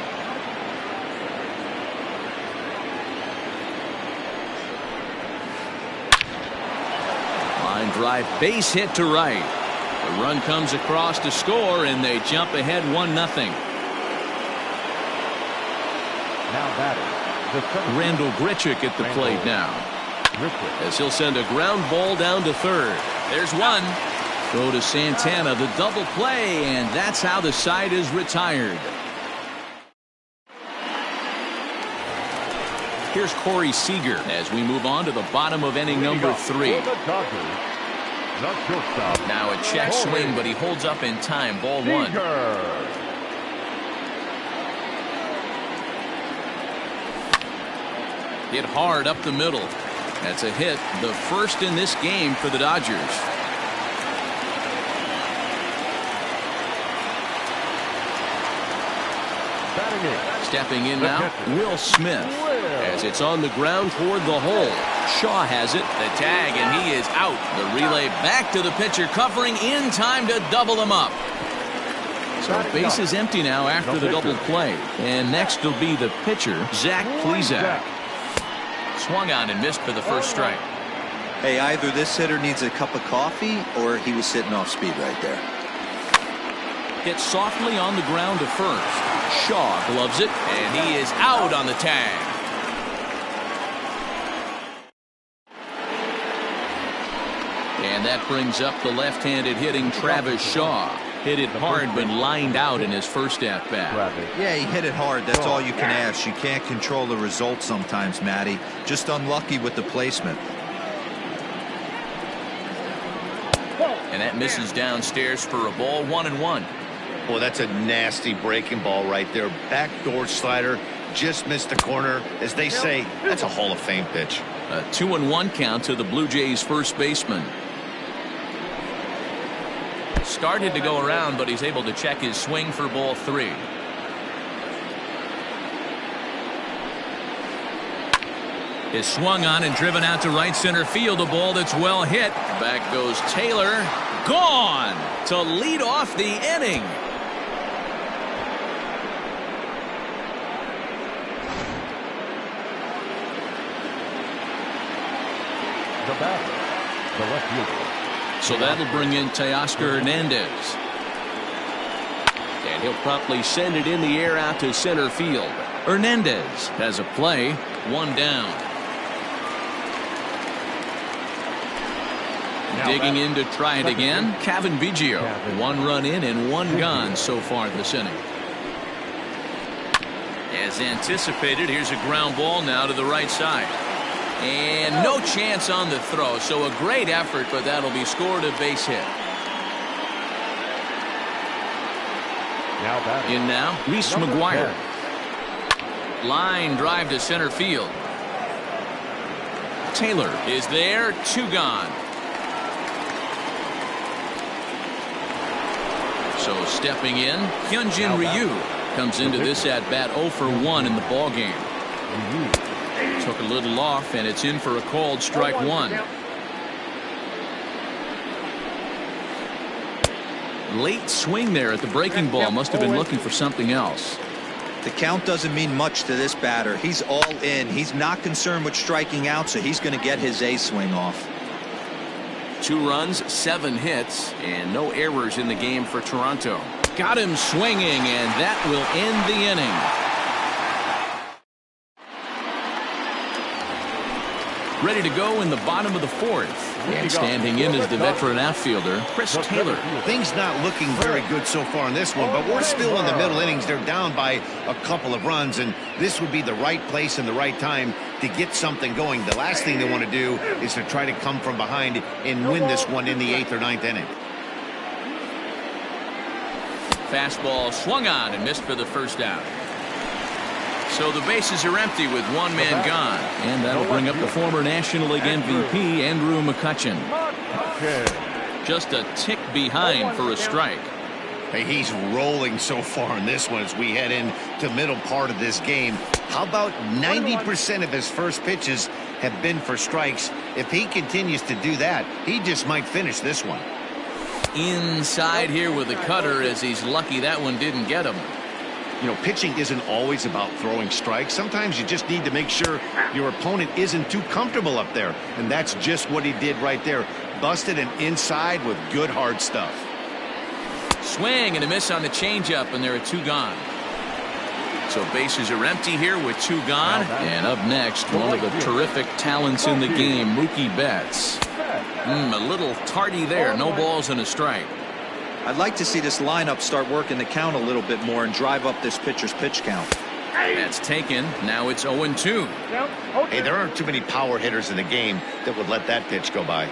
Line drive, base hit to right. The run comes across to score, and they jump ahead 1-0. Now batting, Randall Grichuk at the plate now. As he'll send a ground ball down to third. There's one. Go to Santana, the double play, and that's how the side is retired. Here's Corey Seager as we move on to the bottom of inning number 3. Now a check swing, but he holds up in time. Ball 1. Hit hard up the middle. That's a hit, the first in this game for the Dodgers. Stepping in now, Will Smith, as it's on the ground toward the hole. Shaw has it, the tag, and he is out. The relay back to the pitcher, covering in time to double him up. So base is empty now after the double play. And next will be the pitcher, Zach Plesac. Swung on and missed for the first strike. Hey, either this hitter needs a cup of coffee or he was sitting off speed right there. Hit softly on the ground to first. Shaw gloves it, and he is out on the tag. And that brings up the left-handed hitting Travis Shaw. Hit it hard, but lined out in his first at-bat. Yeah, he hit it hard. That's all you can ask. You can't control the result sometimes, Matty. Just unlucky with the placement. And that misses downstairs for a ball, 1-1. Boy, that's a nasty breaking ball right there. Backdoor slider, just missed the corner. As they say, that's a Hall of Fame pitch. A 2-1 count to the Blue Jays first baseman. Started to go around, but he's able to check his swing for ball 3. Is swung on and driven out to right center field. A ball that's well hit. Back goes Taylor. Gone to lead off the inning. The batter, the left fielder. So that'll bring in Teoscar Hernandez. And he'll promptly send it in the air out to center field. Hernandez has a play, 1 down. Digging in to try it again, Kevin Biggio. 1 run in and 1 gone so far this inning. As anticipated, here's a ground ball now to the right side. And no chance on the throw, so a great effort, but that'll be scored a base hit. In now, Reese McGuire. Line drive to center field. Taylor is there, 2 gone. So stepping in, Hyunjin Ryu comes into this at-bat 0 for 1 in the ballgame. Took a little off, and it's in for a called strike 1. Late swing there at the breaking ball. Must have been looking for something else. The count doesn't mean much to this batter. He's all in. He's not concerned with striking out, so he's going to get his A swing off. 2 runs, 7 hits, and no errors in the game for Toronto. Got him swinging, and that will end the inning. Ready to go in the bottom of the 4th. And standing in is the veteran outfielder, Chris Taylor. Things not looking very good so far in this one, but we're still in the middle innings. They're down by a couple of runs, and this would be the right place and the right time to get something going. The last thing they want to do is to try to come from behind and win this one in the 8th or 9th inning. Fastball swung on and missed for the first out. So the bases are empty with 1 man gone. And that'll bring up the former National League MVP, Andrew McCutchen. Just a tick behind for a strike. Hey, he's rolling so far in this one as we head into the middle part of this game. How about 90% of his first pitches have been for strikes? If he continues to do that, he just might finish this one. Inside here with the cutter, as he's lucky that one didn't get him. You know, pitching isn't always about throwing strikes. Sometimes you just need to make sure your opponent isn't too comfortable up there. And that's just what he did right there. Busted an inside with good hard stuff. Swing and a miss on the changeup, and there are 2 gone. So bases are empty here with 2 gone. And up next, one of the terrific talents in the game, Mookie Betts. A little tardy there. No balls and a strike. I'd like to see this lineup start working the count a little bit more and drive up this pitcher's pitch count. That's taken. Now it's 0-2. Hey, there aren't too many power hitters in the game that would let that pitch go by.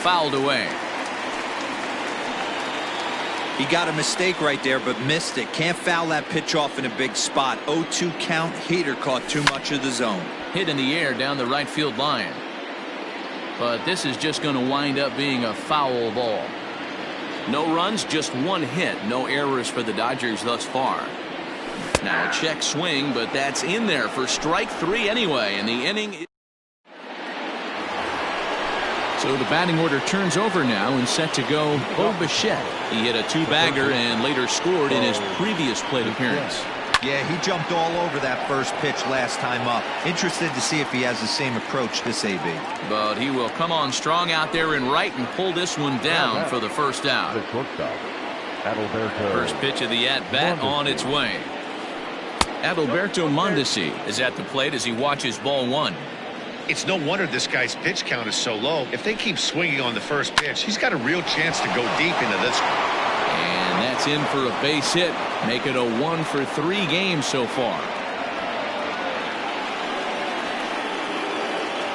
Fouled away. He got a mistake right there, but missed it. Can't foul that pitch off in a big spot. 0-2 count. Heater caught too much of the zone. Hit in the air down the right field line. But this is just going to wind up being a foul ball. No runs, just one hit. No errors for the Dodgers thus far. Now a check swing, but that's in there for strike 3 anyway, and the inning is... So the batting order turns over now and set to go Bichette. He hit a 2-bagger and later scored in his previous plate appearance. Yeah, he jumped all over that first pitch last time up. Interested to see if he has the same approach this AB. But he will come on strong out there in right and pull this one down for the first out. First pitch of the at-bat on its way. Adalberto Mondesi is at the plate as he watches ball 1. It's no wonder this guy's pitch count is so low. If they keep swinging on the first pitch, he's got a real chance to go deep into this one. And that's in for a base hit. Make it a 1-for-3 game so far.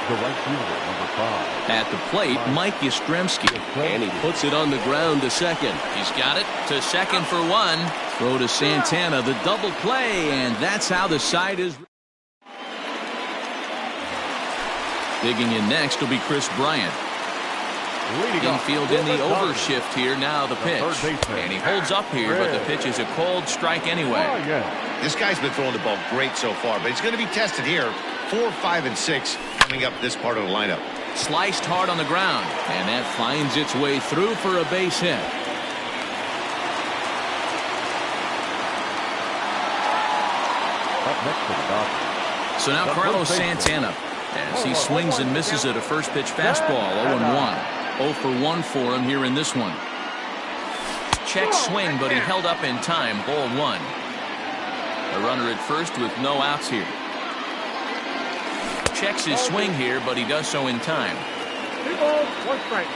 The right fielder, number 5. At the plate, Mike Yastrzemski. And he puts it on the ground to second. He's got it to second for 1. Throw to Santana, the double play, and that's how the side is. Digging in next will be Chris Bryant. Infield in the overshift here. Now the pitch. And he holds up here, but the pitch is a called strike anyway. This guy's been throwing the ball great so far, but he's going to be tested here. 4, 5, and 6 coming up this part of the lineup. Sliced hard on the ground, and that finds its way through for a base hit. So now Carlos Santana, as he swings and misses at a first pitch fastball. 0-1. 0 for 1 for him here in this one. Check swing, but he held up in time. Ball 1. A runner at first with no outs here. Checks his swing here, but he does so in time. 2 balls, 1 strike.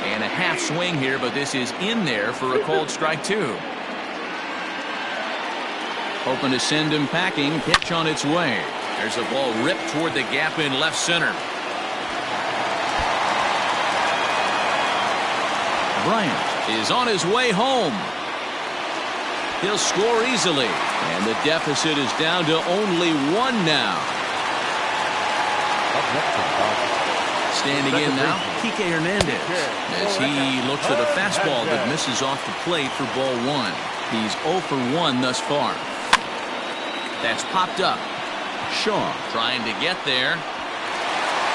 And a half swing here, but this is in there for a called strike 2. Hoping to send him packing. Pitch on its way. There's a ball ripped toward the gap in left center. Bryant is on his way home. He'll score easily, and the deficit is down to only 1 now. Standing in now, Kike Hernandez, as he looks at a fastball that misses off the plate for ball 1. He's 0 for 1 thus far. That's popped up. Shaw trying to get there.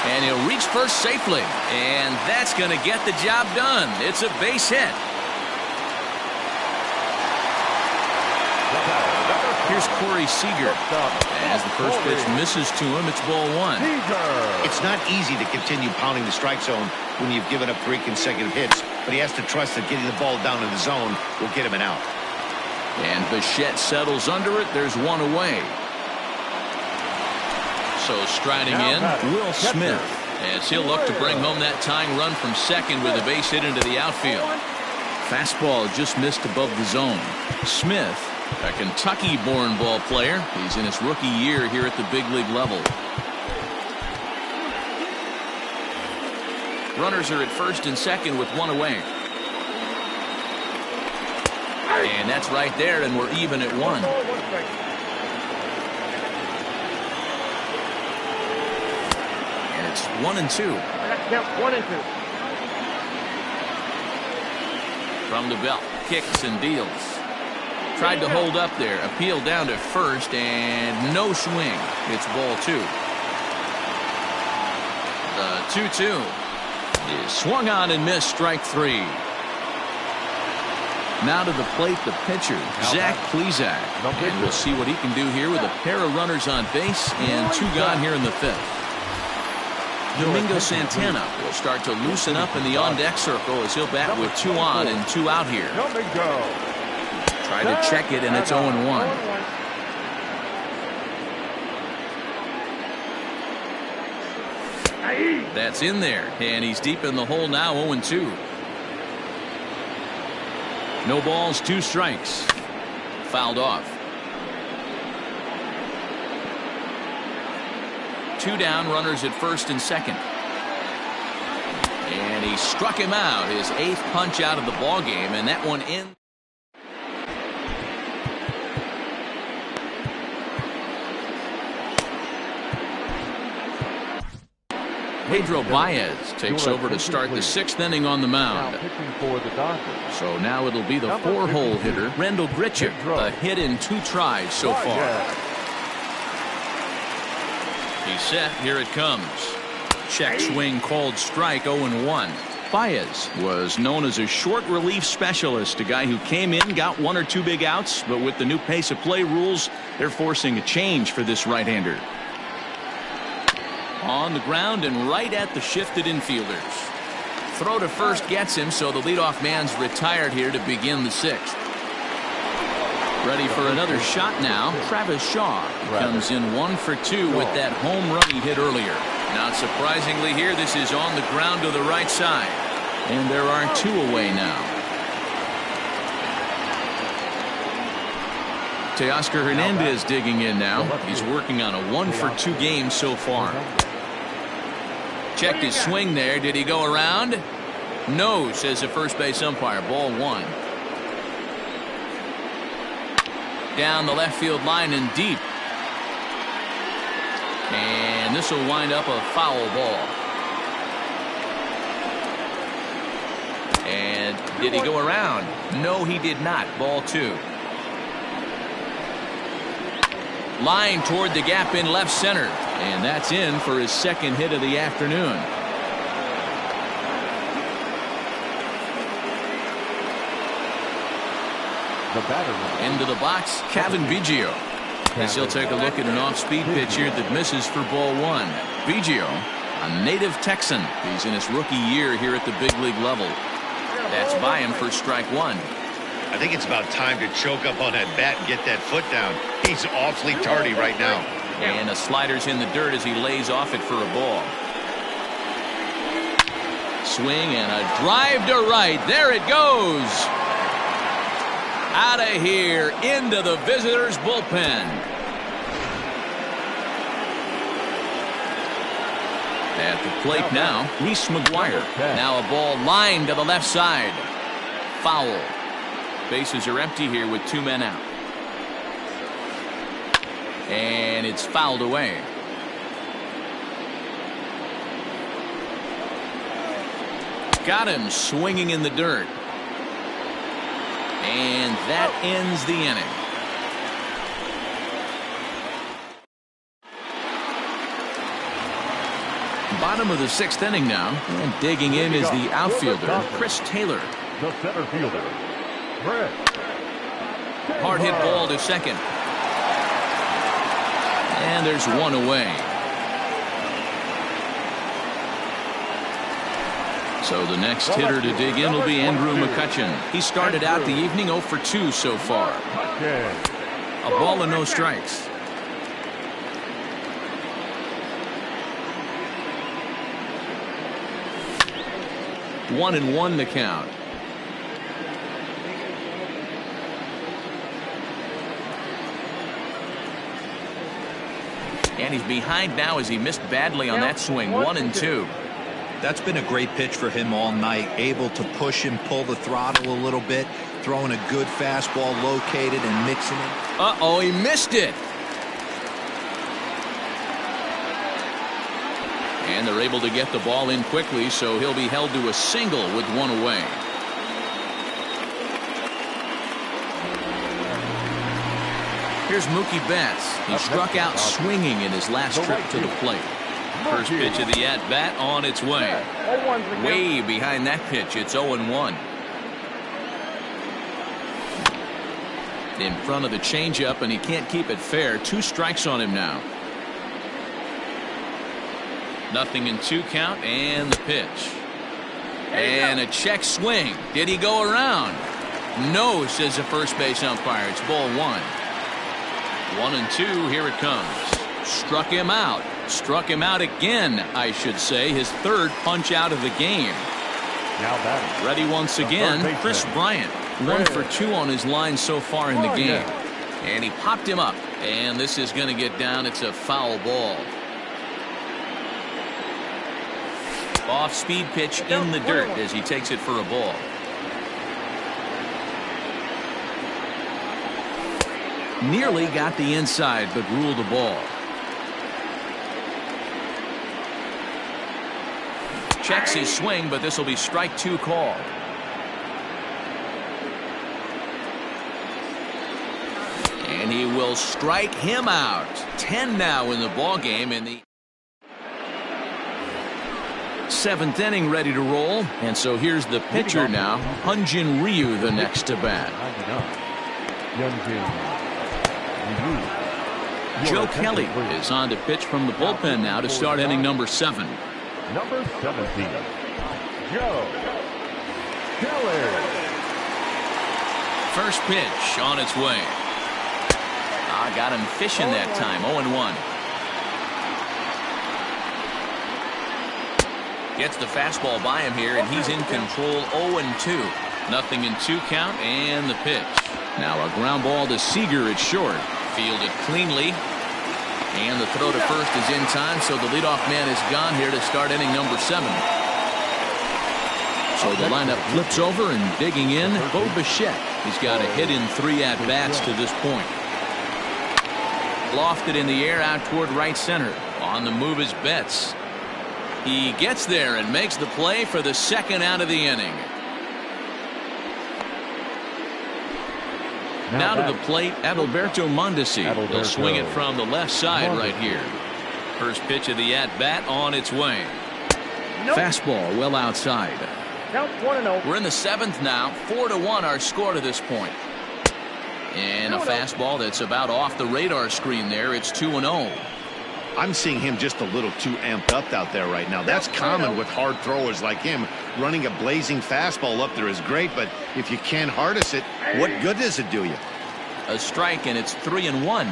And he'll reach first safely. And that's going to get the job done. It's a base hit. Here's Corey Seager. As the first pitch misses to him, it's ball 1. It's not easy to continue pounding the strike zone when you've given up 3 consecutive hits, but he has to trust that getting the ball down in the zone will get him an out. And Bichette settles under it. There's 1 away. So striding in, Will Smith, as he'll look to bring home that tying run from second with a base hit into the outfield. Fastball just missed above the zone. Smith, a Kentucky-born ball player. He's in his rookie year here at the big league level. Runners are at first and second with 1 away. And that's right there, and we're even at 1. And it's 1-2. Yep, 1 and 2. From the belt, kicks and deals. Tried to hold up there, appeal down to first, and no swing. It's ball 2. The 2-2 is swung on and missed, strike 3. Now to the plate, the pitcher, Zach Plesac. And we'll see what he can do here with a pair of runners on base and 2 gone here in the 5th. Domingo Santana will start to loosen up in the on-deck circle as he'll bat with 2 on and 2 out here. Try to check it, and it's 0-1. That's in there, and he's deep in the hole now, 0-2. No balls, 2 strikes. Fouled off. 2 down, runners at first and second. And he struck him out, his 8th punch out of the ball game, and that one in. Pedro Baez takes over to start the 6th inning on the mound. So now it'll be the 4-hole hitter, Rendell Grichuk, a hit in 2 tries so far. He's set, here it comes. Check swing called strike, 0-1. Baez was known as a short relief specialist, a guy who came in, got 1 or 2 big outs, but with the new pace of play rules, they're forcing a change for this right-hander. On the ground and right at the shifted infielders. Throw to first gets him, so the leadoff man's retired here to begin the 6th. Ready for another shot now. Travis Shaw comes in 1 for 2 with that home run he hit earlier. Not surprisingly here, this is on the ground to the right side. And there are 2 away now. Teoscar Hernandez digging in now. He's working on a 1 for 2 game so far. Checked his swing there. Did he go around? No, says the first base umpire. Ball 1. Down the left field line and deep. And this will wind up a foul ball. And did he go around? No, he did not. Ball 2. Line toward the gap in left center. And that's in for his 2nd hit of the afternoon. Into the box, Kevin Biggio. As he'll take a look at an off-speed pitch here that misses for ball 1. Biggio, a native Texan. He's in his rookie year here at the big league level. That's by him for strike 1. I think it's about time to choke up on that bat and get that foot down. He's awfully tardy right now. And the slider's in the dirt as he lays off it for a ball. Swing and a drive to right. There it goes. Out of here into the visitors' bullpen. At the plate now, Reese McGuire. Now a ball lined to the left side. Foul. Bases are empty here with 2 men out. And it's fouled away. Got him swinging in the dirt. And that ends the inning. Bottom of the 6th inning now. And digging in is the outfielder, Chris Taylor. The center fielder, Chris. Hard hit ball to second. And there's 1 away. So the next hitter to dig in will be Andrew McCutchen. He started out the evening 0 for 2 so far. A ball and no strikes. One and one to count. And he's behind now as he missed badly on that swing. 1 and 2. That's been a great pitch for him all night. Able to push and pull the throttle a little bit. Throwing a good fastball located and mixing it. Uh-oh, he missed it. And they're able to get the ball in quickly, so he'll be held to a single with 1 away. Here's Mookie Betts. He struck out swinging in his last trip to the plate. First pitch of the at-bat on its way. Way behind that pitch, it's 0-1. In front of the changeup, and he can't keep it fair. 2 strikes on him now. 0-2 count, and the pitch. And a check swing. Did he go around? No, says the first base umpire. It's ball 1. 1 and 2, here it comes. Struck him out. Struck him out again, I should say. His third punch out of the game. Now batting. Ready once again, Chris Bryant. 1 for 2 on his line so far in the game. And he popped him up. And this is going to get down. It's a foul ball. Off-speed pitch in the dirt as he takes it for a ball. Nearly got the inside, but ruled a ball. Checks his swing, but this will be strike 2 called. And he will strike him out. 10 now in the ball game in the 7th inning, ready to roll. And so here's the pitcher now, Hyun-Jin Ryu, the next to bat. Joe Kelly is on to pitch from the bullpen now to start inning number 7. Number 17, Joe Kelly. First pitch on its way. Got him fishing that time. 0-1. Gets the fastball by him here, and he's in control. 0-2. Nothing in 2 count, and the pitch. Now a ground ball to Seager at short. Fielded cleanly. And the throw to first is in time, so the leadoff man is gone here to start inning number 7. So the lineup flips over, and digging in, Bo Bichette. He's got a hit in 3 at-bats to this point. Lofted in the air out toward right center. On the move is Betts. He gets there and makes the play for the 2nd out of the inning. Now to the plate, Adalberto Mondesi. He'll swing it from the left side right here. First pitch of the at-bat on its way. Fastball well outside. Count 1-0. We're in the 7th now. 4-1 our score to this point. And a fastball that's about off the radar screen there. It's 2-0. I'm seeing him just a little too amped up out there right now. That's common with hard throwers like him. Running a blazing fastball up there is great, but if you can't harness it, what good does it do you? A strike, and it's 3-1.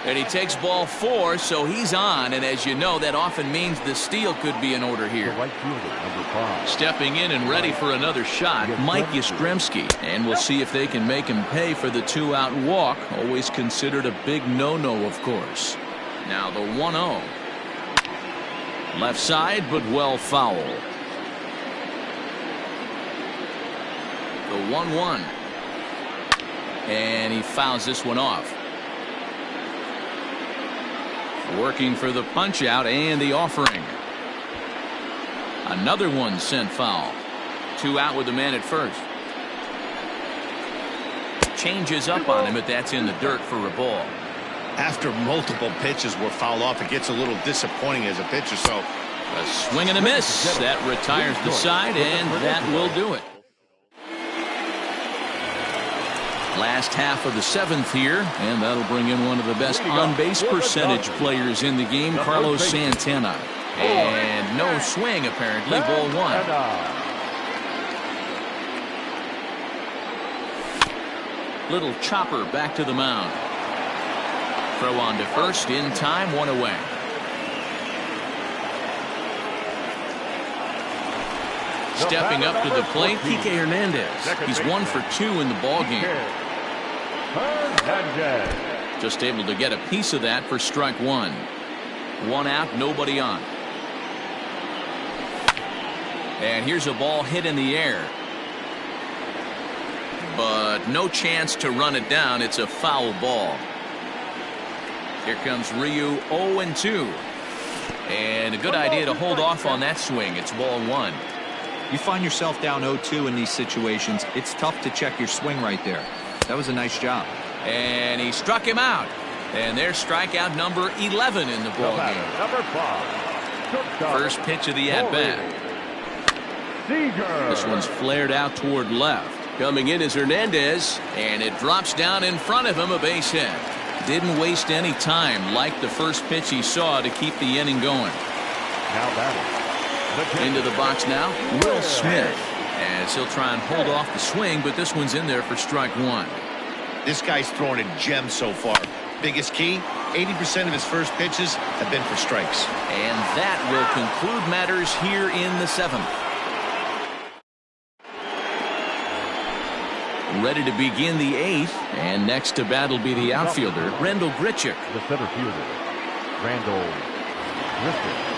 And he takes ball 4, so he's on. And as you know, that often means the steal could be in order here. Right fielder, number 5. Stepping in and ready for another shot, Mike Yastrzemski. And we'll see if they can make him pay for the 2-out walk. Always considered a big no-no, of course. Now the 1-0. Left side, but well foul. The 1-1. And he fouls this one off. Working for the punch out and the offering. Another one sent foul. 2 out with the man at first. Changes up on him, but that's in the dirt for a ball. After multiple pitches were fouled off, it gets a little disappointing as a pitcher. So a swing and a miss. That retires the side, and that will do it. Last half of the 7th here, and that'll bring in one of the best on-base percentage players in the game, Carlos Santana. And no swing, apparently. Ball 1. Little chopper back to the mound. Throw on to first, in time, 1 away. Stepping up to the plate, Kike Hernandez. He's 1 for 2 in the ballgame. Just able to get a piece of that for strike 1. 1 out, nobody on. And here's a ball hit in the air. But no chance to run it down. It's a foul ball. Here comes Ryu, 0-2. And a good idea to hold off on that swing. It's ball 1. You find yourself down 0-2 in these situations, it's tough to check your swing right there. That was a nice job. And he struck him out. And there's strikeout number 11 in the ballgame. Number 5. First pitch of the at-bat. This one's flared out toward left. Coming in is Hernandez, and it drops down in front of him, a base hit. Didn't waste any time, like the first pitch he saw, to keep the inning going. Now batting. Into the box now, Will Smith. As he'll try and hold off the swing, but this one's in there for strike 1. This guy's throwing a gem so far. biggest key. 80% of his first pitches have been for strikes. And that will conclude matters here in the 7th. Ready to begin the 8th, and next to bat will be the outfielder, Randall Grichuk. The center fielder, Randall Grichuk.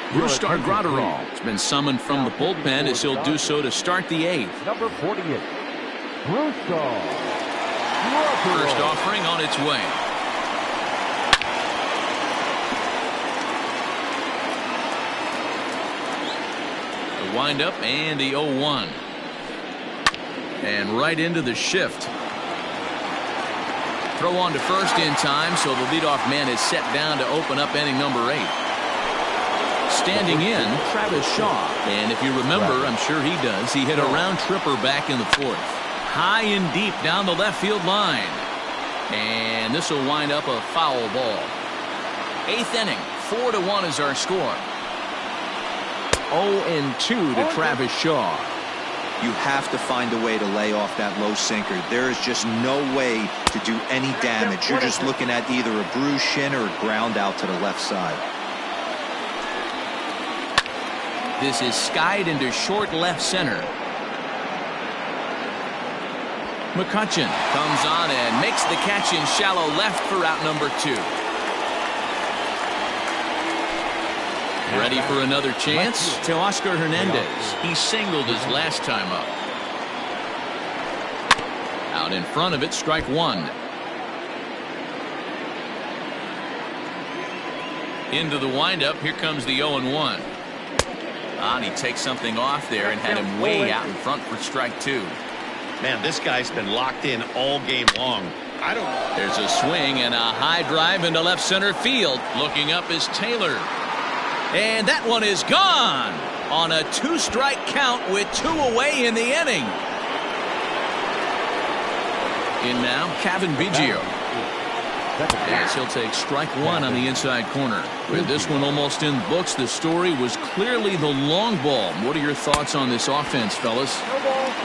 Brustar Graterol has been summoned from the bullpen as he'll do so to start the 8th. Number 48, Brustar. First offering on its way. The windup and the 0-1. And right into the shift. Throw on to first in time, so the leadoff man is set down to open up inning number 8. Standing in, Travis Shaw. And if you remember, I'm sure he does, he hit a round tripper back in the 4th. High and deep down the left field line. And this will wind up a foul ball. 8th inning, 4-1 is our score. 0-2 to Travis Shaw. You have to find a way to lay off that low sinker. There is just no way to do any damage. You're just looking at either a bruised shin or a ground out to the left side. This is skied into short left center. McCutchen comes on and makes the catch in shallow left for out number 2. Ready for another chance? Teoscar Hernandez. He singled his last time up. Out in front of it, strike 1. Into the windup, here comes the 0-1. And he takes something off there and had him way out in front for strike 2. Man, this guy's been locked in all game long. There's a swing and a high drive into left center field. Looking up is Taylor. And that one is gone on a 2-strike count with 2 away in the inning. In now, Kevin Biggio. As he'll take strike 1 on the inside corner. With this one almost in books, the story was clearly the long ball. What are your thoughts on this offense, fellas?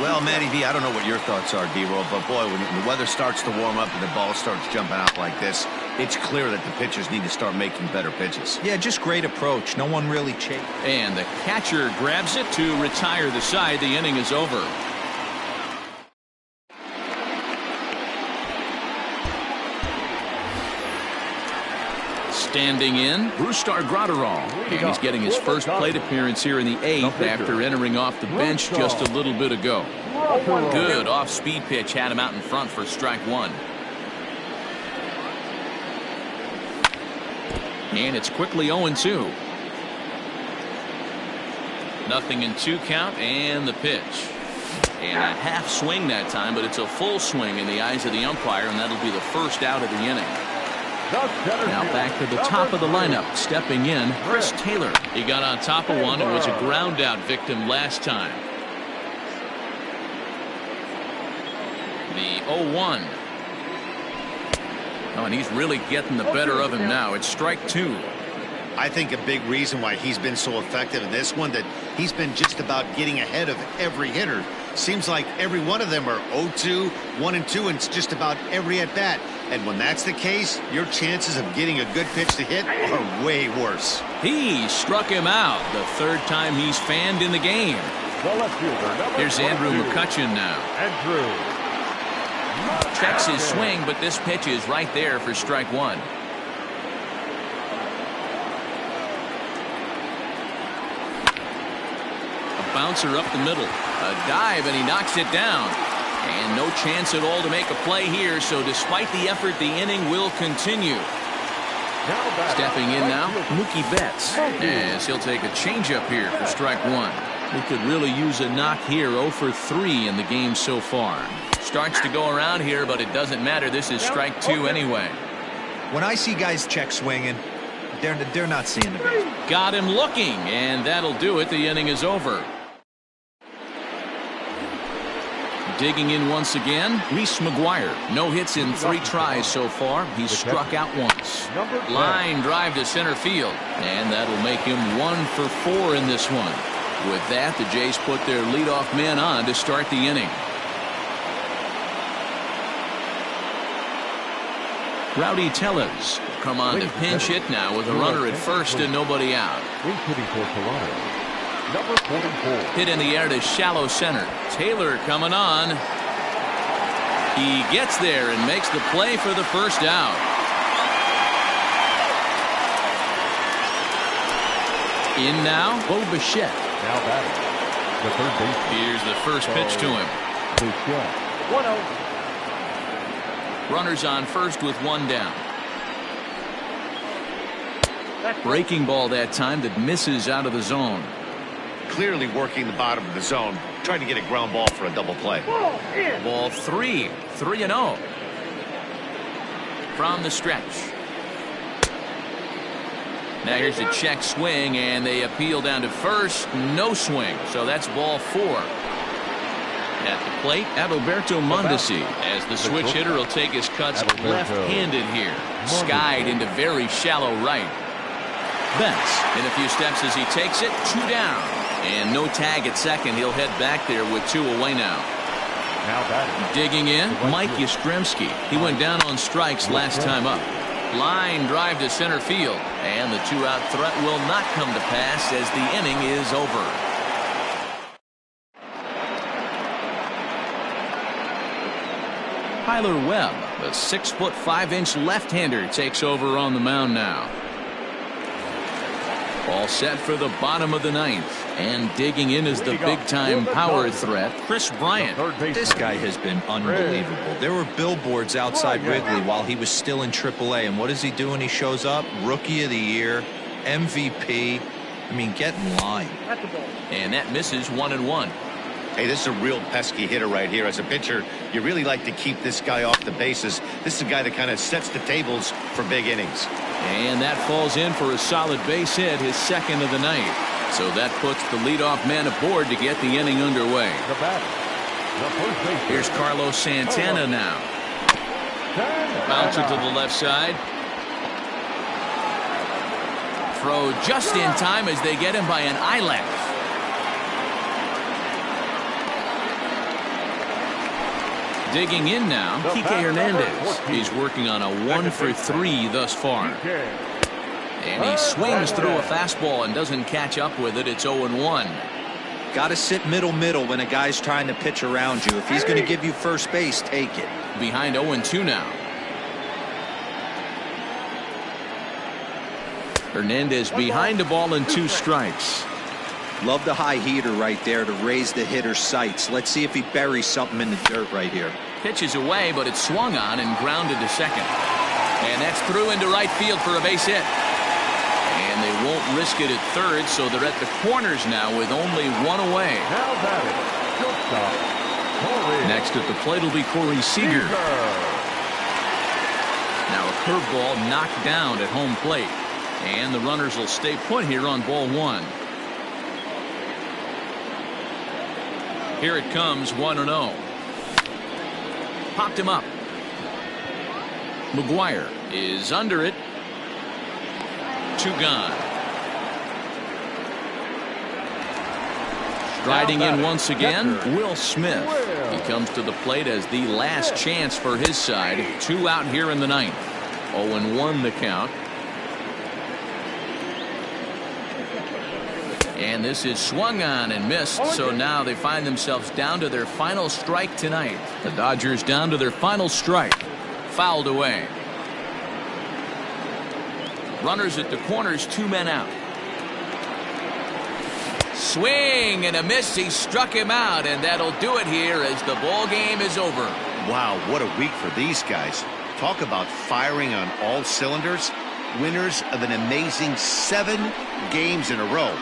Well, Matty V, I don't know what your thoughts are, D-Roll, but boy, when the weather starts to warm up and the ball starts jumping out like this, it's clear that the pitchers need to start making better pitches. Yeah, just great approach. No one really chased. And the catcher grabs it to retire the side. The inning is over. Standing in, Brustar Graterol. And he's getting his first plate appearance here in the 8th after entering off the bench just a little bit ago. Good off-speed pitch had him out in front for strike 1. And it's quickly 0-2. Nothing in 2 count and the pitch. And a half swing that time, but it's a full swing in the eyes of the umpire, and that'll be the first out of the inning. Now back to the top of the lineup. Stepping in, Chris Taylor. He got on top of one and was a ground out victim last time. The 0-1. Oh, and he's really getting the better of him now. It's strike 2. I think a big reason why he's been so effective in this one, that he's been just about getting ahead of every hitter. Seems like every one of them are 0-2, 1-2, and it's just about every at-bat. And when that's the case, your chances of getting a good pitch to hit are way worse. He struck him out the 3rd time he's fanned in the game. Here's Andrew McCutchen now. Checks his swing, but this pitch is right there for strike 1. A bouncer up the middle. A dive, and he knocks it down. And no chance at all to make a play here, so despite the effort, the inning will continue. Stepping in now, Mookie Betts, as he'll take a changeup here for strike 1. He could really use a knock here. 0 for 3 in the game so far. Starts to go around here, but it doesn't matter. This is strike 2 anyway. When I see guys check swinging, they're not seeing the base. Got him looking, and that'll do it. The inning is over. Digging in once again, Reese McGuire. No hits in 3 tries so far. He's struck out once. Line drive to center field, and that'll make him 1 for 4 in this one. With that, the Jays put their leadoff man on to start the inning. Rowdy Tellez come on to pinch hit now with a runner at first and nobody out. Hitting for Toronto, number 44. Hit in the air to shallow center. Taylor coming on. He gets there and makes the play for the first out. In now, Bo Bichette. Now batting, the third baseman. Here's the first pitch to him. Bichette. 1-0. Runners on first with one down. Breaking ball that time that misses out of the zone. Clearly working the bottom of the zone, trying to get a ground ball for a double play. Ball 3, 3-0. From the stretch. Now here's a check swing, and they appeal down to first. No swing, so that's ball 4. At the plate, Adalberto Mondesi, as the switch hitter will take his cuts left-handed here. Skied into very shallow right. Betts in a few steps as he takes it. 2 down. And no tag at second. He'll head back there with 2 away now. Digging in, Mike Yastrzemski. He went down on strikes last time up. Line drive to center field. And the 2-out threat will not come to pass as the inning is over. Tyler Webb, the 6'5" left-hander, takes over on the mound now. All set for the bottom of the 9th. And digging in is the big-time power threat, Chris Bryant. This guy has been unbelievable. There were billboards outside Wrigley while he was still in AAA. And what does he do when he shows up? Rookie of the Year, MVP. I mean, get in line. And that misses 1-1. Hey, this is a real pesky hitter right here. As a pitcher, you really like to keep this guy off the bases. This is a guy that kind of sets the tables for big innings. And that falls in for a solid base hit, his second of the night. So that puts the leadoff man aboard to get the inning underway. Here's Carlos Santana now. Bouncer to the left side. Throw just in time as they get him by an eye length. Digging in now, Kike Hernandez. He's working on a 1-for-3 thus far. And he swings through a fastball and doesn't catch up with it. It's 0-1. Got to sit middle when a guy's trying to pitch around you. If he's going to give you first base, take it. Behind 0-2 now. Hernandez behind the ball and 2 strikes. Love the high heater right there to raise the hitter's sights. Let's see if he buries something in the dirt right here. Pitch is away, but it's swung on and grounded to second. And that's through into right field for a base hit. And they won't risk it at third, so they're at the corners now with only 1 away. Next at the plate will be Corey Seager. Now a curveball knocked down at home plate. And the runners will stay put here on ball 1. Here it comes, 1-0. Popped him up. McGuire is under it. 2 gone. Striding in once again, Will Smith. He comes to the plate as the last chance for his side. 2 out here in the 9th. 0-1 the count. And this is swung on and missed, so now they find themselves down to their final strike tonight. The Dodgers down to their final strike. Fouled away. Runners at the corners, 2 men out. Swing and a miss. He struck him out, and that'll do it here as the ball game is over. Wow, what a week for these guys. Talk about firing on all cylinders. Winners of an amazing 7 games in a row.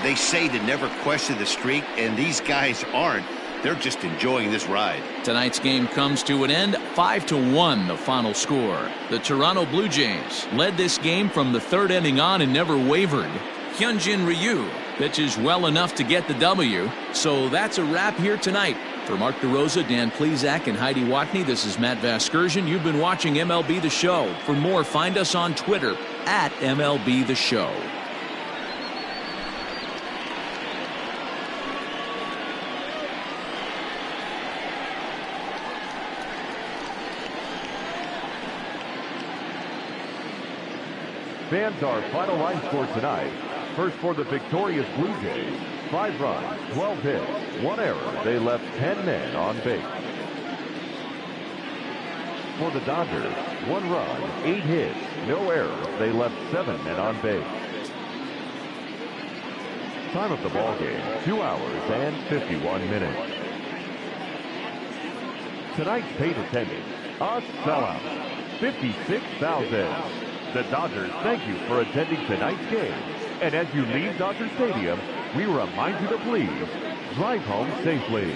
They say to never question the streak, and these guys aren't. They're just enjoying this ride. Tonight's game comes to an end, 5-1 the final score. The Toronto Blue Jays led this game from the 3rd inning on and never wavered. Hyunjin Ryu pitches well enough to get the W. So that's a wrap here tonight. For Mark DeRosa, Dan Plesac, and Heidi Watney, this is Matt Vasgersian. You've been watching MLB The Show. For more, find us on Twitter at MLB The Show. Fans, our final line score tonight. First for the victorious Blue Jays, 5 runs, 12 hits, 1 error. They left 10 men on base. For the Dodgers, 1 run, 8 hits, no errors. They left 7 men on base. Time of the ball game, 2 hours and 51 minutes. Tonight's paid attendance, a sellout, 56,000. The Dodgers thank you for attending tonight's game. And as you leave Dodger Stadium, we remind you to please drive home safely.